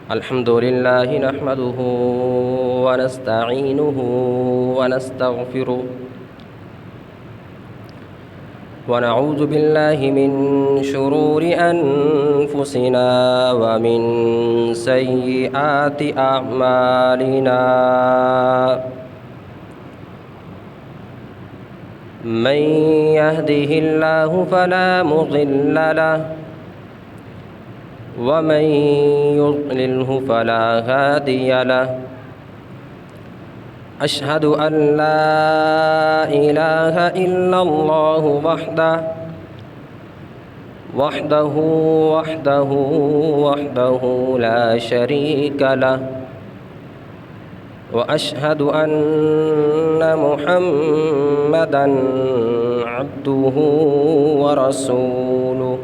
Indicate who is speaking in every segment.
Speaker 1: الحمد لله نحمده ونستعينه ونستغفره ونعوذ بالله من شرور أنفسنا ومن سيئات أعمالنا من يهده الله فلا مضل له ومن يضلله فلا هادي له أشهد أن لا إله إلا الله وحده لا شريك له وأشهد أن محمدًا عبده ورسوله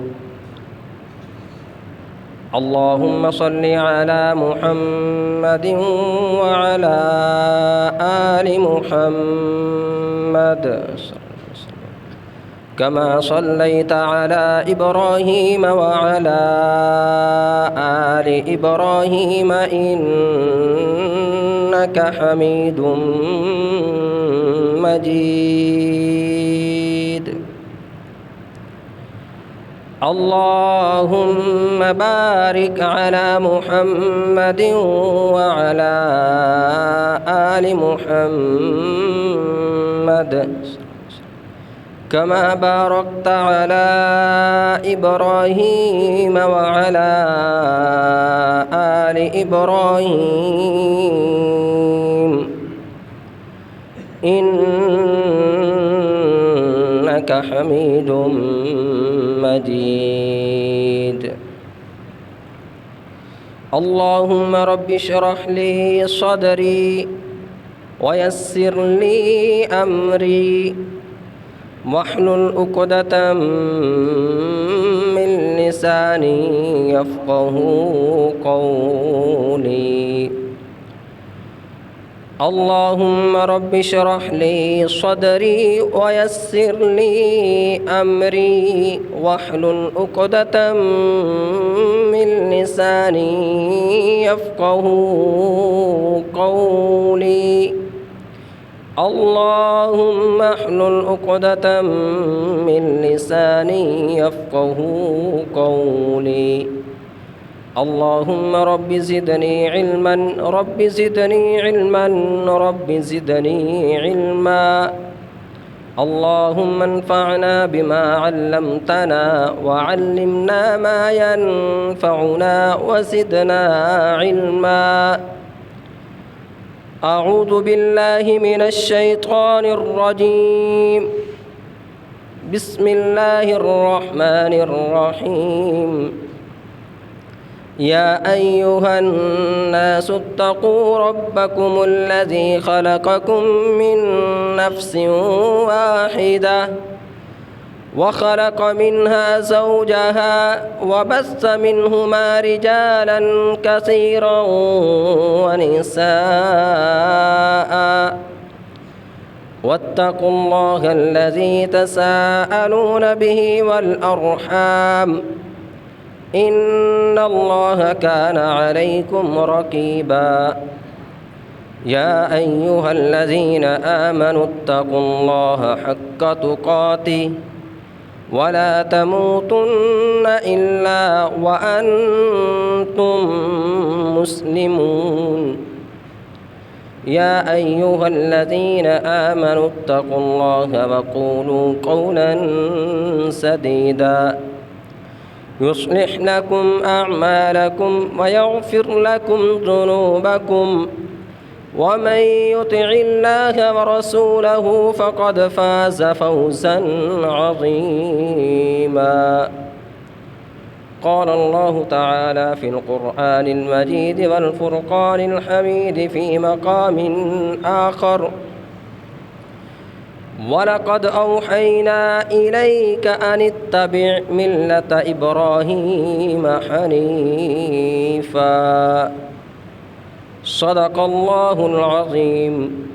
Speaker 1: اللهم صل على محمد وعلى آل محمد كما صليت على إبراهيم وعلى آل إبراهيم إنك حميد مجيد اللهم بارك على محمد وعلى آل محمد كما باركت على إبراهيم وعلى آل إبراهيم إنك حميد مجيد اللهم رب اشرح لي صدري ويسر لي أمري واحلل عقدة من لساني يفقه قولي اللهم رب اشرح لي صدري ويسر لي أمري واحلل عقدة من لساني يفقه قولي اللهم احلل عقدة من لساني يفقه قولي اللهم رب زدني علما رب زدني علما رب زدني علما اللهم انفعنا بما علمتنا وعلمنا ما ينفعنا وزدنا علما أعوذ بالله من الشيطان الرجيم بسم الله الرحمن الرحيم يا أيها الناس اتقوا ربكم الذي خلقكم من نفس واحدة وخلق منها زوجها وبث منهما رجالا كثيرا ونساء واتقوا الله الذي تساءلون به والأرحام إن الله كان عليكم رقيبا يا أيها الذين آمنوا اتقوا الله حق تقاته ولا تموتن إلا وأنتم مسلمون يا أيها الذين آمنوا اتقوا الله وقولوا قولا سديدا يصلح لكم أعمالكم ويغفر لكم ذنوبكم ومن يطع الله ورسوله فقد فاز فوزا عظيما قال الله تعالى في القرآن المجيد والفرقان الحميد في مقام آخر وَلَقَدْ أَوْحَيْنَا إِلَيْكَ أَنِ اتَّبِعْ مِلَّةَ إِبْرَاهِيمَ حَنِيفًا صدق الله العظيم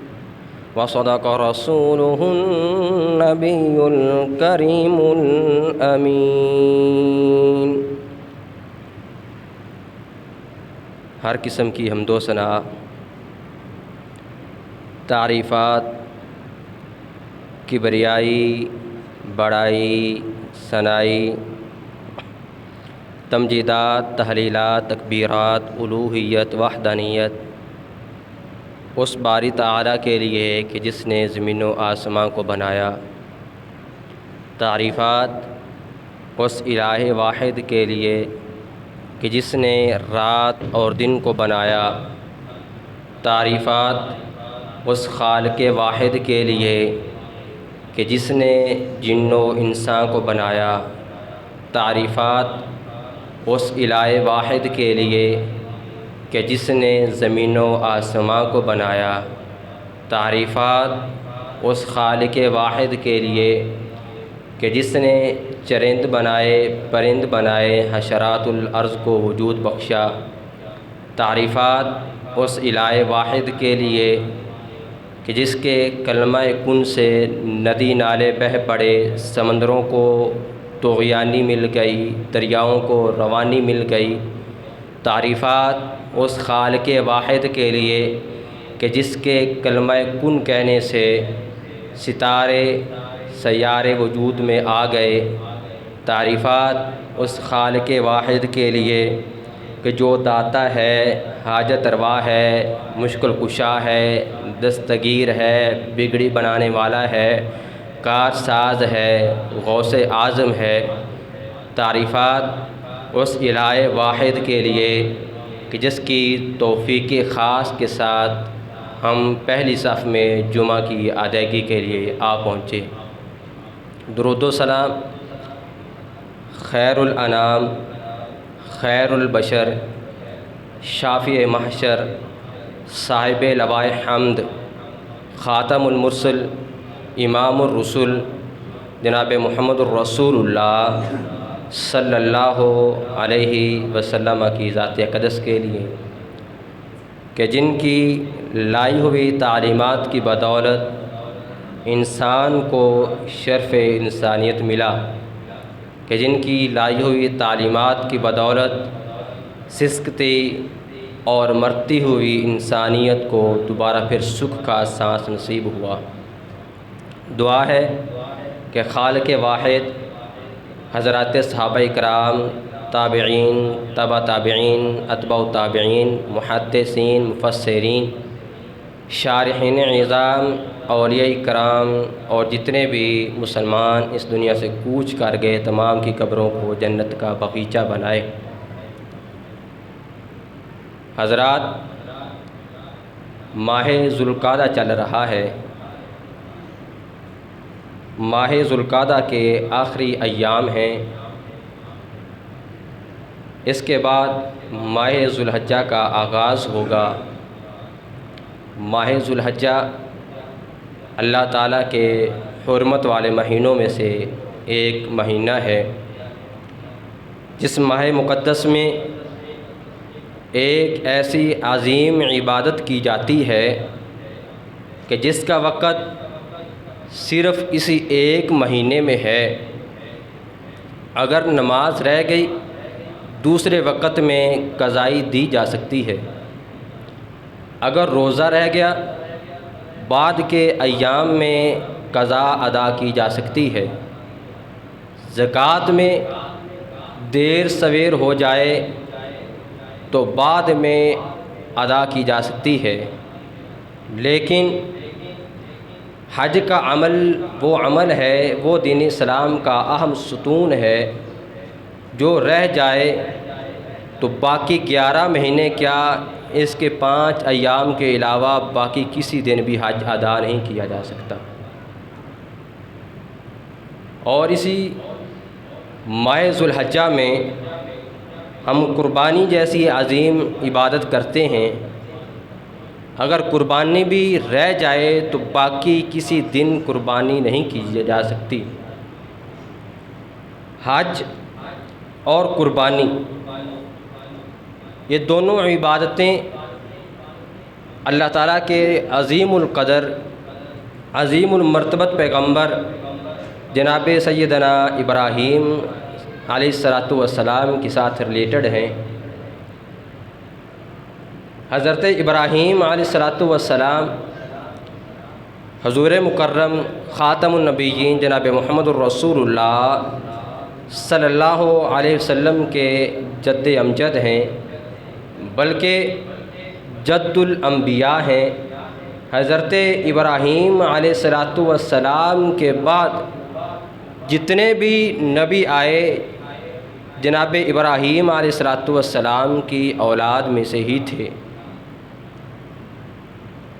Speaker 1: وصدق رسوله النبي الكريم الأمين۔ ہر قسم کی حمد و ثنا، تعریفات، کبریائی، بڑائی، ثنائی، تمجیدات، تحلیلات، تکبیرات، الوہیت، وحدانیت اس باری تعالیٰ کے لیے کہ جس نے زمین و آسمان کو بنایا۔ تعریفات اس الہ واحد کے لیے کہ جس نے رات اور دن کو بنایا۔ تعریفات اس خالق واحد کے لیے کہ جس نے جن و انسان کو بنایا۔ تعریفات اس الہ واحد کے لیے کہ جس نے زمین و آسمان کو بنایا۔ تعریفات اس خالق واحد کے لیے کہ جس نے چرند بنائے، پرند بنائے، حشرات الارض کو وجود بخشا۔ تعریفات اس الہ واحد کے لیے کہ جس کے کلمہ کن سے ندی نالے بہہ پڑے، سمندروں کو طغیانی مل گئی، دریاؤں کو روانی مل گئی۔ تعریفات اس خالق واحد کے لیے کہ جس کے کلمہ کن کہنے سے ستارے سیارے وجود میں آ گئے۔ تعریفات اس خالق واحد کے لیے کہ جو داتا ہے، حاجت روا ہے، مشکل کشا ہے، دستگیر ہے، بگڑی بنانے والا ہے، کار ساز ہے، غوث اعظم ہے۔ تعریفات اس الہ واحد کے لیے کہ جس کی توفیق خاص کے ساتھ ہم پہلی صف میں جمعہ کی ادائیگی کے لیے آ پہنچے۔ درود و سلام خیر الانام، خیر البشر، شافع محشر، صاحب لوائے حمد، خاتم المرسل، امام الرسل، جناب محمد الرسول اللہ صلی اللہ علیہ وسلم کی ذات اقدس کے لیے کہ جن کی لائی ہوئی تعلیمات کی بدولت انسان کو شرف انسانیت ملا، کہ جن کی لائی ہوئی تعلیمات کی بدولت سسکتی اور مرتی ہوئی انسانیت کو دوبارہ پھر سکھ کا سانس نصیب ہوا۔ دعا ہے کہ خالق واحد حضرات صحابہ کرام، تابعین، تبع تابعین، اتباع تابعین، محدثین، مفسرین، شارحین عظام، اولیاء کرام اور جتنے بھی مسلمان اس دنیا سے کوچ کر گئے تمام کی قبروں کو جنت کا باغیچہ بنائے۔ حضرات، ماہ ذوالقعدہ چل رہا ہے۔ ماہ ذوالقعدہ کے آخری ایام ہیں۔ اس کے بعد ماہ ذوالحجہ کا آغاز ہوگا۔ ماہ ذوالحجہ اللہ تعالیٰ کے حرمت والے مہینوں میں سے ایک مہینہ ہے، جس ماہ مقدس میں ایک ایسی عظیم عبادت کی جاتی ہے کہ جس کا وقت صرف اسی ایک مہینے میں ہے۔ اگر نماز رہ گئی دوسرے وقت میں قضائی دی جا سکتی ہے، اگر روزہ رہ گیا بعد کے ایام میں قضا ادا کی جا سکتی ہے، زکوٰۃ میں دیر سویر ہو جائے تو بعد میں ادا کی جا سکتی ہے، لیکن حج کا عمل وہ عمل ہے، وہ دین اسلام کا اہم ستون ہے، جو رہ جائے تو باقی 11 مہینے کیا اس کے 5 ایام کے علاوہ باقی کسی دن بھی حج ادا نہیں کیا جا سکتا۔ اور اسی ماہ ذوالحجہ میں ہم قربانی جیسی عظیم عبادت کرتے ہیں۔ اگر قربانی بھی رہ جائے تو باقی کسی دن قربانی نہیں کی جا سکتی۔ حج اور قربانی یہ دونوں عبادتیں اللہ تعالیٰ کے عظیم القدر، عظیم المرتبت پیغمبر جناب سیدنا ابراہیم علیہ الصلاۃ والسلام کے ساتھ ریلیٹڈ ہیں۔ حضرت ابراہیم علیہ الصلاۃ والسلام حضور مکرم خاتم النبیین جناب محمد الرسول اللہ صلی اللہ علیہ وسلم کے جد امجد ہیں، بلکہ جد الانبیاء ہیں۔ حضرت ابراہیم علیہ الصلاۃ والسلام کے بعد جتنے بھی نبی آئے جناب ابراہیم علیہ الصلاۃ والسلام کی اولاد میں سے ہی تھے۔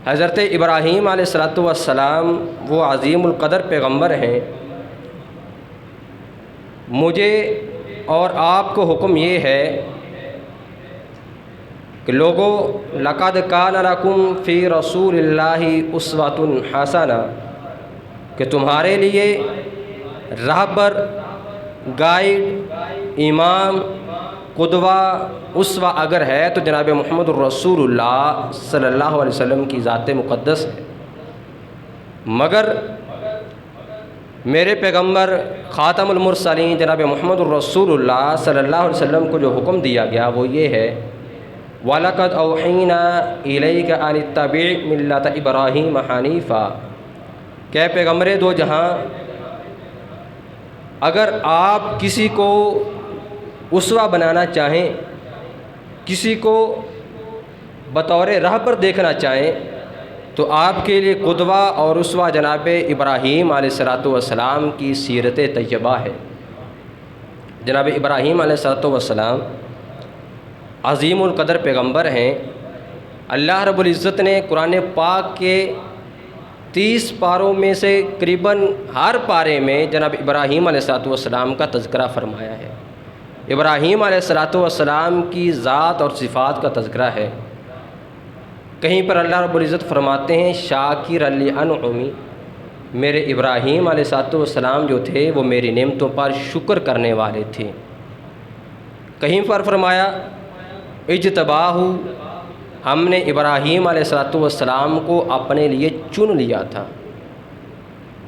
Speaker 1: حضرت ابراہیم علیہ الصلاۃ والسلام وہ عظیم القدر پیغمبر ہیں۔ مجھے اور آپ کو حکم یہ ہے کہ لوگو لقد کان لکم فی رسول اللہ اسوۃ حسنہ، کہ تمہارے لیے رہبر، گائیڈ، امام، قدوہ، اسوہ اگر ہے تو جناب محمد الرسول اللہ صلی اللہ علیہ وسلم کی ذات مقدس ہے۔ مگر میرے پیغمبر خاتم المرسلین جناب محمد الرسول اللہ صلی اللہ علیہ وسلم کو جو حکم دیا گیا وہ یہ ہے وَلَقَدْ أَوْحَيْنَا إِلَيْكَ أَنِ اتَّبِعْ مِلَّةَ إِبْرَاهِيمَ حَنِيفًا، کہ پیغمبر دو جہاں اگر آپ کسی کو اسوہ بنانا چاہیں، کسی کو بطور رہبر دیکھنا چاہیں، تو آپ کے لیے قدوہ اور اسوہ جناب ابراہیم علیہ الصلاۃ والسلام کی سیرت طیبہ ہے۔ جناب ابراہیم علیہ الصلاۃ والسلام عظیم القدر پیغمبر ہیں۔ اللہ رب العزت نے قرآن پاک کے 30 پاروں میں سے قریباً ہر پارے میں جناب ابراہیم علیہ الصلاۃ والسلام کا تذکرہ فرمایا ہے۔ ابراہیم علیہ الصلاۃ والسلام کی ذات اور صفات کا تذکرہ ہے۔ کہیں پر اللہ رب العزت فرماتے ہیں شاکر لانعمی، میرے ابراہیم علیہ الصلاۃ والسلام جو تھے وہ میری نعمتوں پر شکر کرنے والے تھے۔ کہیں پر فرمایا اجتباہ، ہم نے ابراہیم علیہ الصلاۃ والسلام کو اپنے لیے چن لیا تھا۔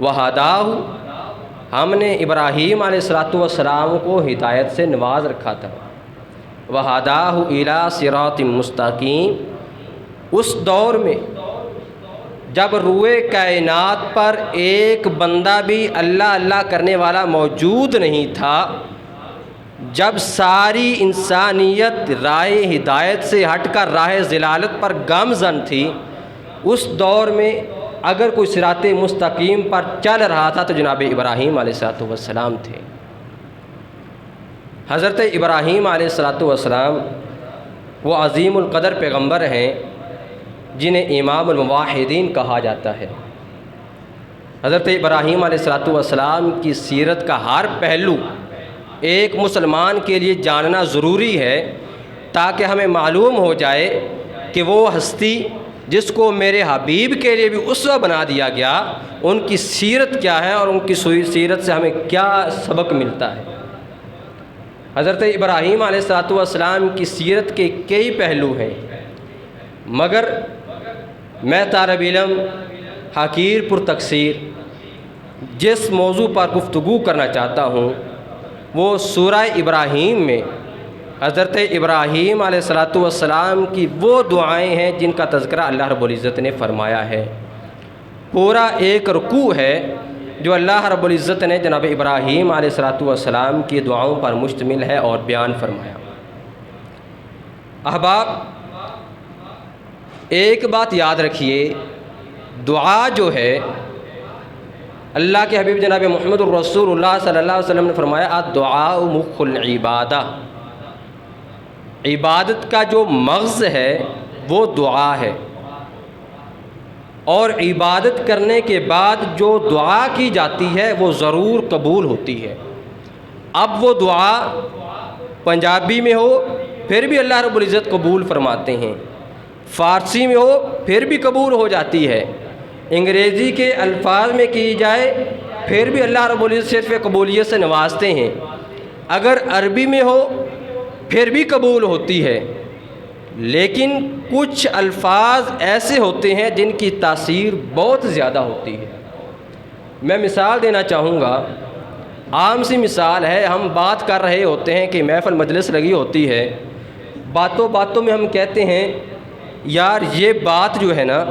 Speaker 1: وہداہ، ہم نے ابراہیم علیہ الصلاۃ والسلام کو ہدایت سے نواز رکھا تھا۔ وہداہ الی صراط مستقیم، اس دور میں جب روئے کائنات پر ایک بندہ بھی اللہ اللہ کرنے والا موجود نہیں تھا، جب ساری انسانیت راہ ہدایت سے ہٹ کر راہ ضلالت پر گامزن تھی، اس دور میں اگر کوئی صراط مستقیم پر چل رہا تھا تو جناب ابراہیم علیہ الصلاۃ والسلام تھے۔ حضرت ابراہیم علیہ الصلاۃ والسلام وہ عظیم القدر پیغمبر ہیں جنہیں امام الموحدین کہا جاتا ہے۔ حضرت ابراہیم علیہ الصلاۃ والسلام کی سیرت کا ہر پہلو ایک مسلمان کے لیے جاننا ضروری ہے، تاکہ ہمیں معلوم ہو جائے کہ وہ ہستی جس کو میرے حبیب کے لیے بھی اسوہ بنا دیا گیا، ان کی سیرت کیا ہے اور ان کی سیرت سے ہمیں کیا سبق ملتا ہے۔ حضرت ابراہیم علیہ الصلاۃ والسلام کی سیرت کے کئی پہلو ہیں، مگر میں طالب علم حقیر پر تقصیر جس موضوع پر گفتگو کرنا چاہتا ہوں وہ سورہ ابراہیم میں حضرت ابراہیم علیہ الصلاۃ والسلام کی وہ دعائیں ہیں جن کا تذکرہ اللہ رب العزت نے فرمایا ہے۔ پورا ایک رکوع ہے جو اللہ رب العزت نے جناب ابراہیم علیہ الصلاۃ والسلام کی دعاؤں پر مشتمل ہے اور بیان فرمایا۔ احباب، ایک بات یاد رکھیے، دعا جو ہے اللہ کے حبیب جناب محمد الرسول اللہ صلی اللہ علیہ وسلم نے فرمایا الدعاء مخ العبادہ، عبادت کا جو مغز ہے وہ دعا ہے، اور عبادت کرنے کے بعد جو دعا کی جاتی ہے وہ ضرور قبول ہوتی ہے۔ اب وہ دعا پنجابی میں ہو پھر بھی اللہ رب العزت قبول فرماتے ہیں، فارسی میں ہو پھر بھی قبول ہو جاتی ہے، انگریزی کے الفاظ میں کی جائے پھر بھی اللہ رب العزت صرف قبولیت سے نوازتے ہیں، اگر عربی میں ہو پھر بھی قبول ہوتی ہے۔ لیکن کچھ الفاظ ایسے ہوتے ہیں جن کی تاثیر بہت زیادہ ہوتی ہے۔ میں مثال دینا چاہوں گا، عام سی مثال ہے، ہم بات کر رہے ہوتے ہیں کہ محفل مجلس لگی ہوتی ہے، باتوں باتوں میں ہم کہتے ہیں یار یہ بات جو ہے نا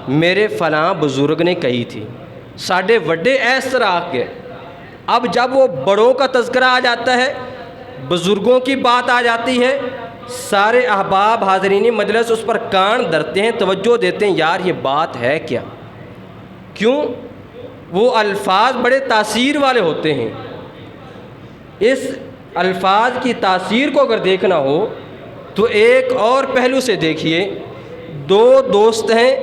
Speaker 1: میرے فلاں بزرگ نے کہی تھی، ساڈے وڈے اس طرح کے۔ اب جب وہ بڑوں کا تذکرہ آ جاتا ہے، بزرگوں کی بات آ جاتی ہے، سارے احباب حاضرین مجلس اس پر کان دھرتے ہیں، توجہ دیتے ہیں، یار یہ بات ہے کیا؟ کیوں؟ وہ الفاظ بڑے تاثیر والے ہوتے ہیں۔ اس الفاظ کی تاثیر کو اگر دیکھنا ہو تو ایک اور پہلو سے دیکھیے، دو دوست ہیں،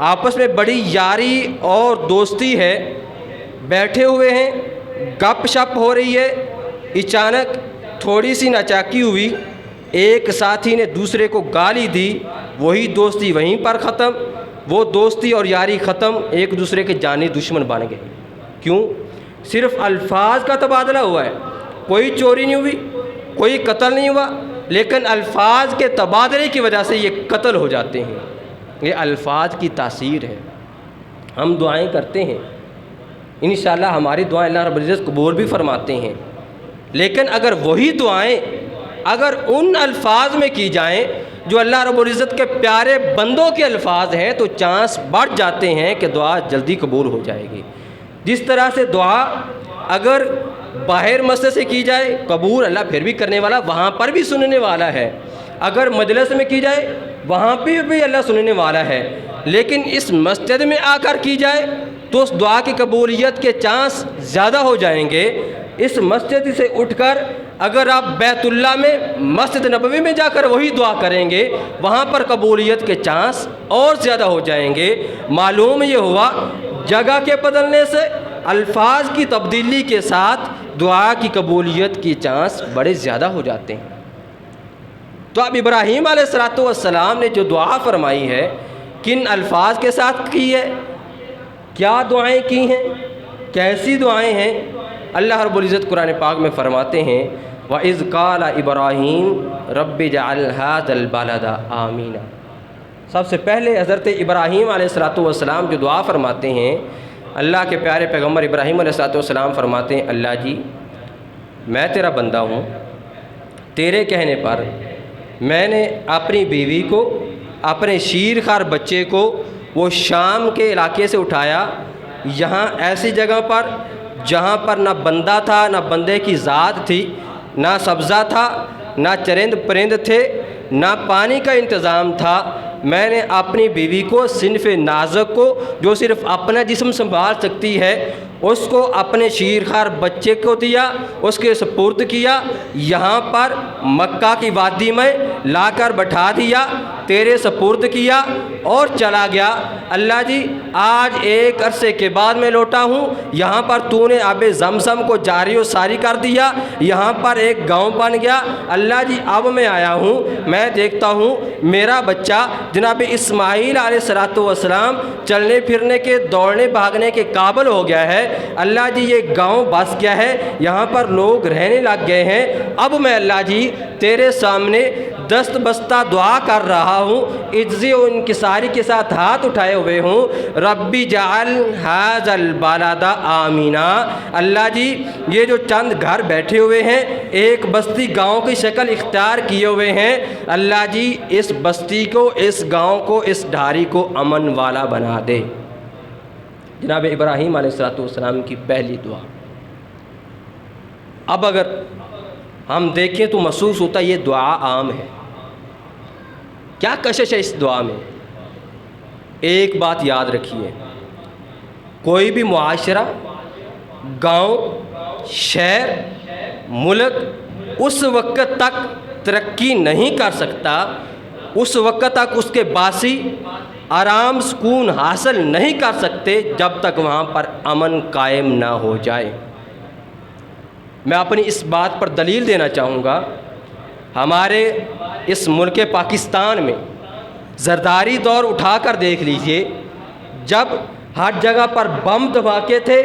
Speaker 1: آپس میں بڑی یاری اور دوستی ہے، بیٹھے ہوئے ہیں، گپ شپ ہو رہی ہے، اچانک تھوڑی سی ناچاکی ہوئی، ایک ساتھی نے دوسرے کو گالی دی، وہی دوستی وہیں پر ختم، وہ دوستی اور یاری ختم، ایک دوسرے کے جانی دشمن بن گئے۔ کیوں؟ صرف الفاظ کا تبادلہ ہوا ہے، کوئی چوری نہیں ہوئی، کوئی قتل نہیں ہوا، لیکن الفاظ کے تبادلے کی وجہ سے یہ قتل ہو جاتے ہیں۔ یہ الفاظ کی تاثیر ہے۔ ہم دعائیں کرتے ہیں، انشاءاللہ ہماری دعائیں اللہ رب العزت قبول بھی فرماتے ہیں، لیکن اگر وہی دعائیں اگر ان الفاظ میں کی جائیں جو اللہ رب العزت کے پیارے بندوں کے الفاظ ہیں تو چانس بڑھ جاتے ہیں کہ دعا جلدی قبول ہو جائے گی۔ جس طرح سے دعا اگر باہر مسجد سے کی جائے قبول اللہ پھر بھی کرنے والا، وہاں پر بھی سننے والا ہے، اگر مجلس میں کی جائے وہاں پہ بھی اللہ سننے والا ہے، لیکن اس مسجد میں آ کر کی جائے تو اس دعا کی قبولیت کے چانس زیادہ ہو جائیں گے۔ اس مسجد سے اٹھ کر اگر آپ بیت اللہ میں مسجد نبوی میں جا کر وہی دعا کریں گے، وہاں پر قبولیت کے چانس اور زیادہ ہو جائیں گے۔ معلوم یہ ہوا جگہ کے بدلنے سے، الفاظ کی تبدیلی کے ساتھ دعا کی قبولیت کی چانس بڑے زیادہ ہو جاتے ہیں۔ تو اب ابراہیم علیہ السلام نے جو دعا فرمائی ہے کن الفاظ کے ساتھ کی ہے، کیا دعائیں کی ہیں، کیسی دعائیں ہیں؟ اللہ رب العزت قرآن پاک میں فرماتے ہیں وَإِذْ قَالَ إِبْرَاهِيمُ رَبِّ اجْعَلْ هَٰذَا الْبَلَدَ آمِينًا۔ سب سے پہلے حضرت ابراہیم علیہ السلام جو دعا فرماتے ہیں، اللہ کے پیارے پیغمبر ابراہیم علیہ السلام فرماتے ہیں اللہ جی میں تیرا بندہ ہوں، تیرے کہنے پر میں نے اپنی بیوی کو، اپنے شیر خوار بچے کو وہ شام کے علاقے سے اٹھایا، یہاں ایسی جگہ پر جہاں پر نہ بندہ تھا، نہ بندے کی ذات تھی، نہ سبزہ تھا، نہ چرند پرند تھے، نہ پانی کا انتظام تھا، میں نے اپنی بیوی کو صنف نازک کو جو صرف اپنا جسم سنبھال سکتی ہے اس کو اپنے شیر خوار بچے کو دیا، اس کے سپرد کیا، یہاں پر مکہ کی وادی میں لا کر بٹھا دیا، تیرے سپرد کیا اور چلا گیا۔ اللہ جی آج ایک عرصے کے بعد میں لوٹا ہوں، یہاں پر تو نے آب زمزم کو جاری و ساری کر دیا، یہاں پر ایک گاؤں بن گیا۔ اللہ جی اب میں آیا ہوں، میں دیکھتا ہوں میرا بچہ جناب اسماعیل علیہ السلام چلنے پھرنے کے، دوڑنے بھاگنے کے قابل ہو گیا ہے۔ اللہ جی یہ گاؤں بس گیا ہے، یہاں پر لوگ رہنے لگ گئے ہیں، اب میں اللہ جی تیرے سامنے دست بستہ دعا کر رہا ہوں، عجزی و انکساری کے ساتھ ہاتھ اٹھائے ہوئے ہوں، ربی جعل ھذا البلد آمینا۔ اللہ جی یہ جو چند گھر بیٹھے ہوئے ہیں، ایک بستی گاؤں کی شکل اختیار کیے ہوئے ہیں، اللہ جی اس بستی کو، اس گاؤں کو، اس ڈھاری کو امن والا بنا دے۔ جناب ابراہیم علیہ السلام کی پہلی دعا۔ اب اگر ہم دیکھیں تو محسوس ہوتا ہے یہ دعا عام ہے، کیا کشش ہے اس دعا میں؟ ایک بات یاد رکھیے، کوئی بھی معاشرہ، گاؤں، شہر، ملک اس وقت تک ترقی نہیں کر سکتا، اس وقت تک اس کے باسی آرام سکون حاصل نہیں کر سکتے جب تک وہاں پر امن قائم نہ ہو جائے۔ میں اپنی اس بات پر دلیل دینا چاہوں گا، ہمارے اس ملک پاکستان میں زرداری دور اٹھا کر دیکھ لیجئے، جب ہر جگہ پر بم دھماکے تھے،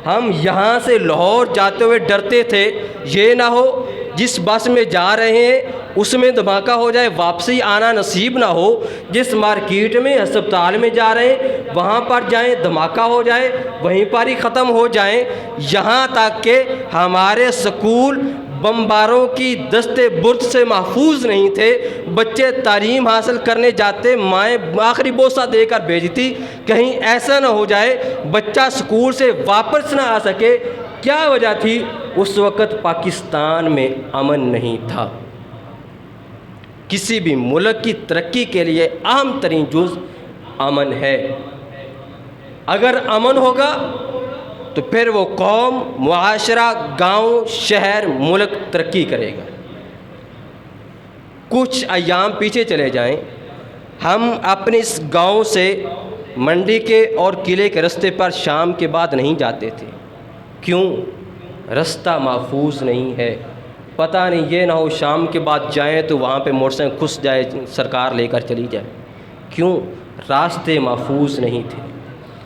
Speaker 1: ہم یہاں سے لاہور جاتے ہوئے ڈرتے تھے یہ نہ ہو جس بس میں جا رہے ہیں اس میں دھماکہ ہو جائے، واپسی آنا نصیب نہ ہو، جس مارکیٹ میں، ہسپتال میں جا رہے ہیں وہاں پر جائیں دھماکہ ہو جائے، وہیں پر ہی ختم ہو جائیں، یہاں تک کہ ہمارے سکول بمباروں کی دستے برد سے محفوظ نہیں تھے، بچے تعلیم حاصل کرنے جاتے، مائیں آخری بوسہ دے کر بھیجتی، کہیں ایسا نہ ہو جائے بچہ سکول سے واپس نہ آ سکے۔ کیا وجہ تھی؟ اس وقت پاکستان میں امن نہیں تھا۔ کسی بھی ملک کی ترقی کے لیے اہم ترین جز امن ہے۔ اگر امن ہوگا تو پھر وہ قوم، معاشرہ، گاؤں، شہر، ملک ترقی کرے گا۔ کچھ ایام پیچھے چلے جائیں، ہم اپنے اس گاؤں سے منڈی کے اور قلعے کے رستے پر شام کے بعد نہیں جاتے تھے۔ کیوں؟ رستہ محفوظ نہیں ہے۔ پتہ نہیں یہ نہ ہو شام کے بعد جائیں تو وہاں پہ موٹر سائیکل گھس جائے، سرکار لے کر چلی جائے۔ کیوں؟ راستے محفوظ نہیں تھے۔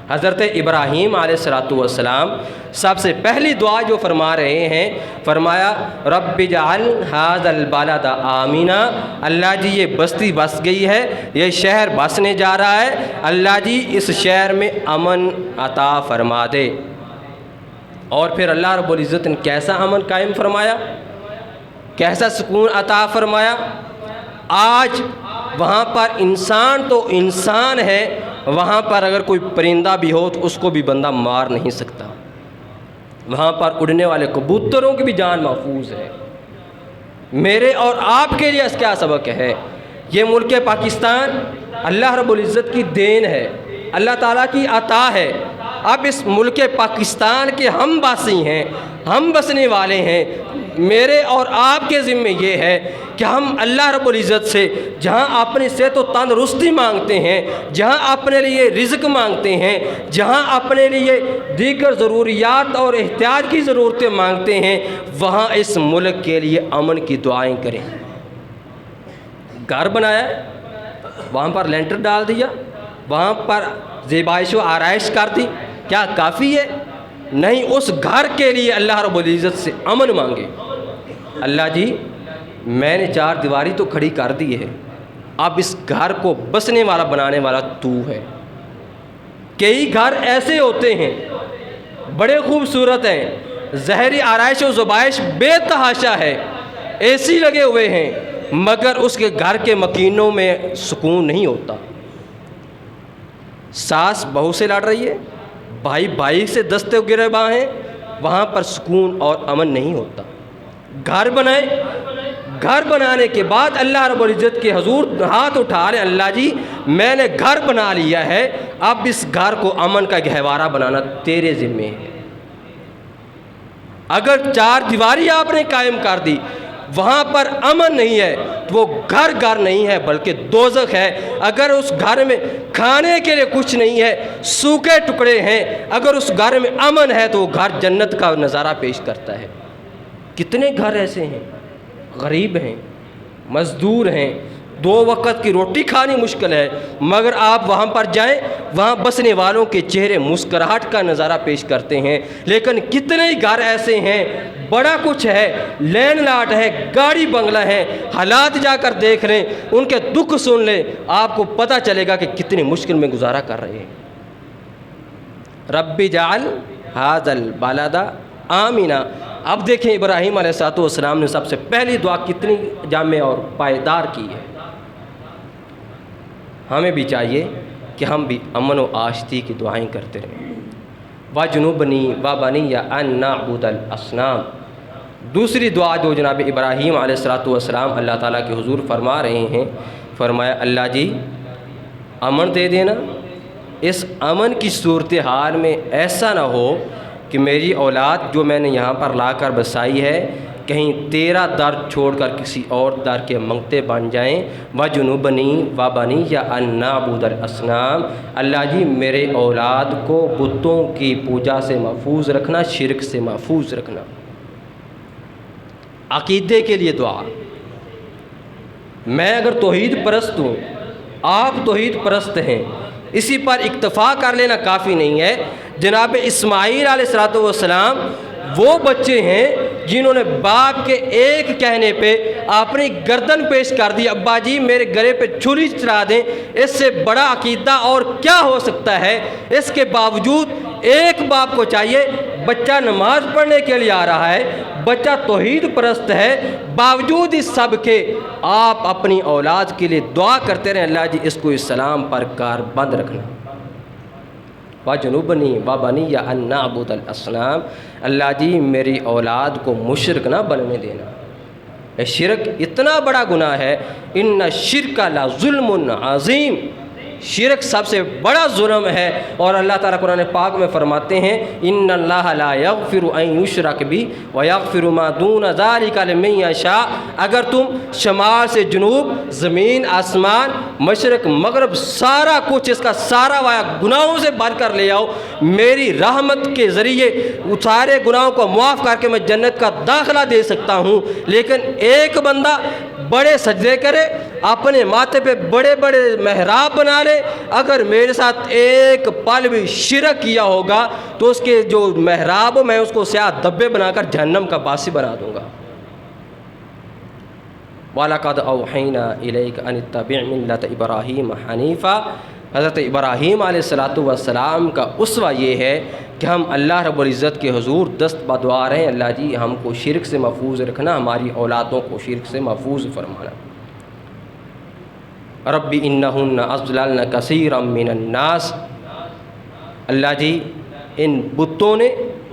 Speaker 1: حضرت ابراہیم علیہ السلام سب سے پہلی دعا جو فرما رہے ہیں، فرمایا رب اجعل ھذا البلد آمنا، اللہ جی یہ بستی بس گئی ہے، یہ شہر بسنے جا رہا ہے، اللہ جی اس شہر میں امن عطا فرما دے۔ اور پھر اللہ رب العزت نے کیسا امن قائم فرمایا، کیسا سکون عطا فرمایا۔ آج وہاں پر انسان تو انسان ہے، وہاں پر اگر کوئی پرندہ بھی ہو تو اس کو بھی بندہ مار نہیں سکتا۔ وہاں پر اڑنے والے کبوتروں کی بھی جان محفوظ ہے۔ میرے اور آپ کے لیے اس کیا سبق ہے؟ یہ ملک پاکستان اللہ رب العزت کی دین ہے، اللہ تعالیٰ کی عطا ہے۔ اب اس ملک پاکستان کے ہم باسی ہیں، ہم بسنے والے ہیں۔ میرے اور آپ کے ذمہ یہ ہے کہ ہم اللہ رب العزت سے جہاں اپنی صحت و تندرستی مانگتے ہیں، جہاں اپنے لیے رزق مانگتے ہیں، جہاں اپنے لیے دیگر ضروریات اور احتیاج کی ضرورتیں مانگتے ہیں، وہاں اس ملک کے لیے امن کی دعائیں کریں۔ گھر بنایا ہے، وہاں پر لینٹر ڈال دیا، وہاں پر زیبائش و آرائش کر دی، کیا کافی ہے؟ نہیں، اس گھر کے لیے اللہ رب العزت سے امن مانگے۔ اللہ جی میں نے چار دیواری تو کھڑی کر دی ہے، اب اس گھر کو بسنے والا بنانے والا تو ہے۔ کئی گھر ایسے ہوتے ہیں بڑے خوبصورت ہیں، ظاہری آرائش و زیبائش بے تحاشا ہے، اے سی لگے ہوئے ہیں، مگر اس کے گھر کے مکینوں میں سکون نہیں ہوتا۔ ساس بہو سے لڑ رہی ہے، بھائی بھائی سے دستے گریباں ہیں، وہاں پر سکون اور امن نہیں ہوتا۔ گھر بنائیں، گھر بنانے کے بعد اللہ رب العزت کے حضور ہاتھ اٹھا رہے، اللہ جی میں نے گھر بنا لیا ہے، اب اس گھر کو امن کا گہوارہ بنانا تیرے ذمہ ہے۔ اگر چار دیواری آپ نے قائم کر دی، وہاں پر امن نہیں ہے تو وہ گھر نہیں ہے بلکہ دوزخ ہے۔ اگر اس گھر میں کھانے کے لیے کچھ نہیں ہے، سوکھے ٹکڑے ہیں، اگر اس گھر میں امن ہے تو وہ گھر جنت کا نظارہ پیش کرتا ہے۔ کتنے گھر ایسے ہیں، غریب ہیں، مزدور ہیں، 2 وقت کی روٹی کھانی مشکل ہے، مگر آپ وہاں پر جائیں، وہاں بسنے والوں کے چہرے مسکراہٹ کا نظارہ پیش کرتے ہیں۔ لیکن کتنے ہی گھر ایسے ہیں، بڑا کچھ ہے، لینڈ لاٹ ہے، گاڑی بنگلہ ہے، حالات جا کر دیکھ لیں، ان کے دکھ سن لیں، آپ کو پتہ چلے گا کہ کتنی مشکل میں گزارا کر رہے ہیں۔ رب اجعل ھذا البلد آمنا۔ اب دیکھیں ابراہیم علیہ السلام نے سب سے پہلی دعا کتنی جامع اور پائیدار کی ہے۔ ہمیں بھی چاہیے کہ ہم بھی امن و آشتی کی دعائیں کرتے رہیں۔ وَجُنُوبْنِي وَبَنِيَّ أَن نَّعْبُدَ الْأَصْنَامَ۔ دوسری دعا جو جناب ابراہیم علیہ السلام اللہ تعالیٰ کے حضور فرما رہے ہیں، فرمایا اللہ جی امن دے دینا، اس امن کی صورتحال میں ایسا نہ ہو کہ میری اولاد جو میں نے یہاں پر لا کر بسائی ہے کہیں تیرا در چھوڑ کر کسی اور در کے منگتے بن جائیں۔ وَجُنُوبْنِي وَبَنِيَّ أَن نَّعْبُدَ الْأَصْنَامَ۔ اللہ جی میرے اولاد کو بتوں کی پوجا سے محفوظ رکھنا، شرک سے محفوظ رکھنا۔ عقیدے کے لیے دعا۔ میں اگر توحید پرست ہوں، آپ توحید پرست ہیں، اسی پر اکتفا کر لینا کافی نہیں ہے۔ جناب اسماعیل علیہ السلام وہ بچے ہیں جنہوں نے باپ کے ایک کہنے پہ اپنی گردن پیش کر دی، ابا جی میرے گلے پہ چھری چلا دیں، اس سے بڑا عقیدہ اور کیا ہو سکتا ہے؟ اس کے باوجود ایک باپ کو چاہیے، بچہ نماز پڑھنے کے لیے آ رہا ہے، بچہ توحید پرست ہے، باوجود اس سب کے آپ اپنی اولاد کے لیے دعا کرتے رہیں، اللہ جی اس کو اسلام پر کاربند رکھنا۔ وَجُنُوبْنِي وَبَنِيَّ أَن نَّعْبُدَ الْأَصْنَامَ، اللہ جی میری اولاد کو مشرک نہ بننے دینا۔ شرک اتنا بڑا گناہ ہے، اِنَّ الشِّرْكَ لَظُلْمٌ عَظِيمٌ، شرک سب سے بڑا ظلم ہے، اور اللہ تعالیٰ قرآن پاک میں فرماتے ہیں ان اللہ لا یغفر ان یشرک بہ ویغفر ما دون ذلک لمن یشاء، اگر تم شمال سے جنوب، زمین آسمان، مشرق مغرب، سارا کچھ اس کا سارا وایا گناہوں سے بھر کر لے آؤ، میری رحمت کے ذریعے سارے گناہوں کو معاف کر کے میں جنت کا داخلہ دے سکتا ہوں، لیکن ایک بندہ بڑے سجدے کرے، اپنے ماتھے پہ بڑے بڑے محراب بنا لے، اگر میرے ساتھ ایک پل بھی شرک کیا ہوگا تو اس کے جو محراب میں اس کو سیاہ دبے بنا کر جہنم کا باسی بنا دوں گا۔ وَلَقَدْ أَوْحَيْنَا إِلَيْكَ أَنِ اتَّبِعْ مِلَّةَ إِبْرَاهِيمَ حَنِيفًا، حضرت ابراہیم علیہ السلام کا اسوہ یہ ہے کہ ہم اللہ رب العزت کے حضور دست بدعا رہے ہیں، اللہ جی ہم کو شرک سے محفوظ رکھنا، ہماری اولادوں کو شرک سے محفوظ فرمانا۔ رب انہن اضللن کثیرا من الناس، اللہ جی ان بتوں نے،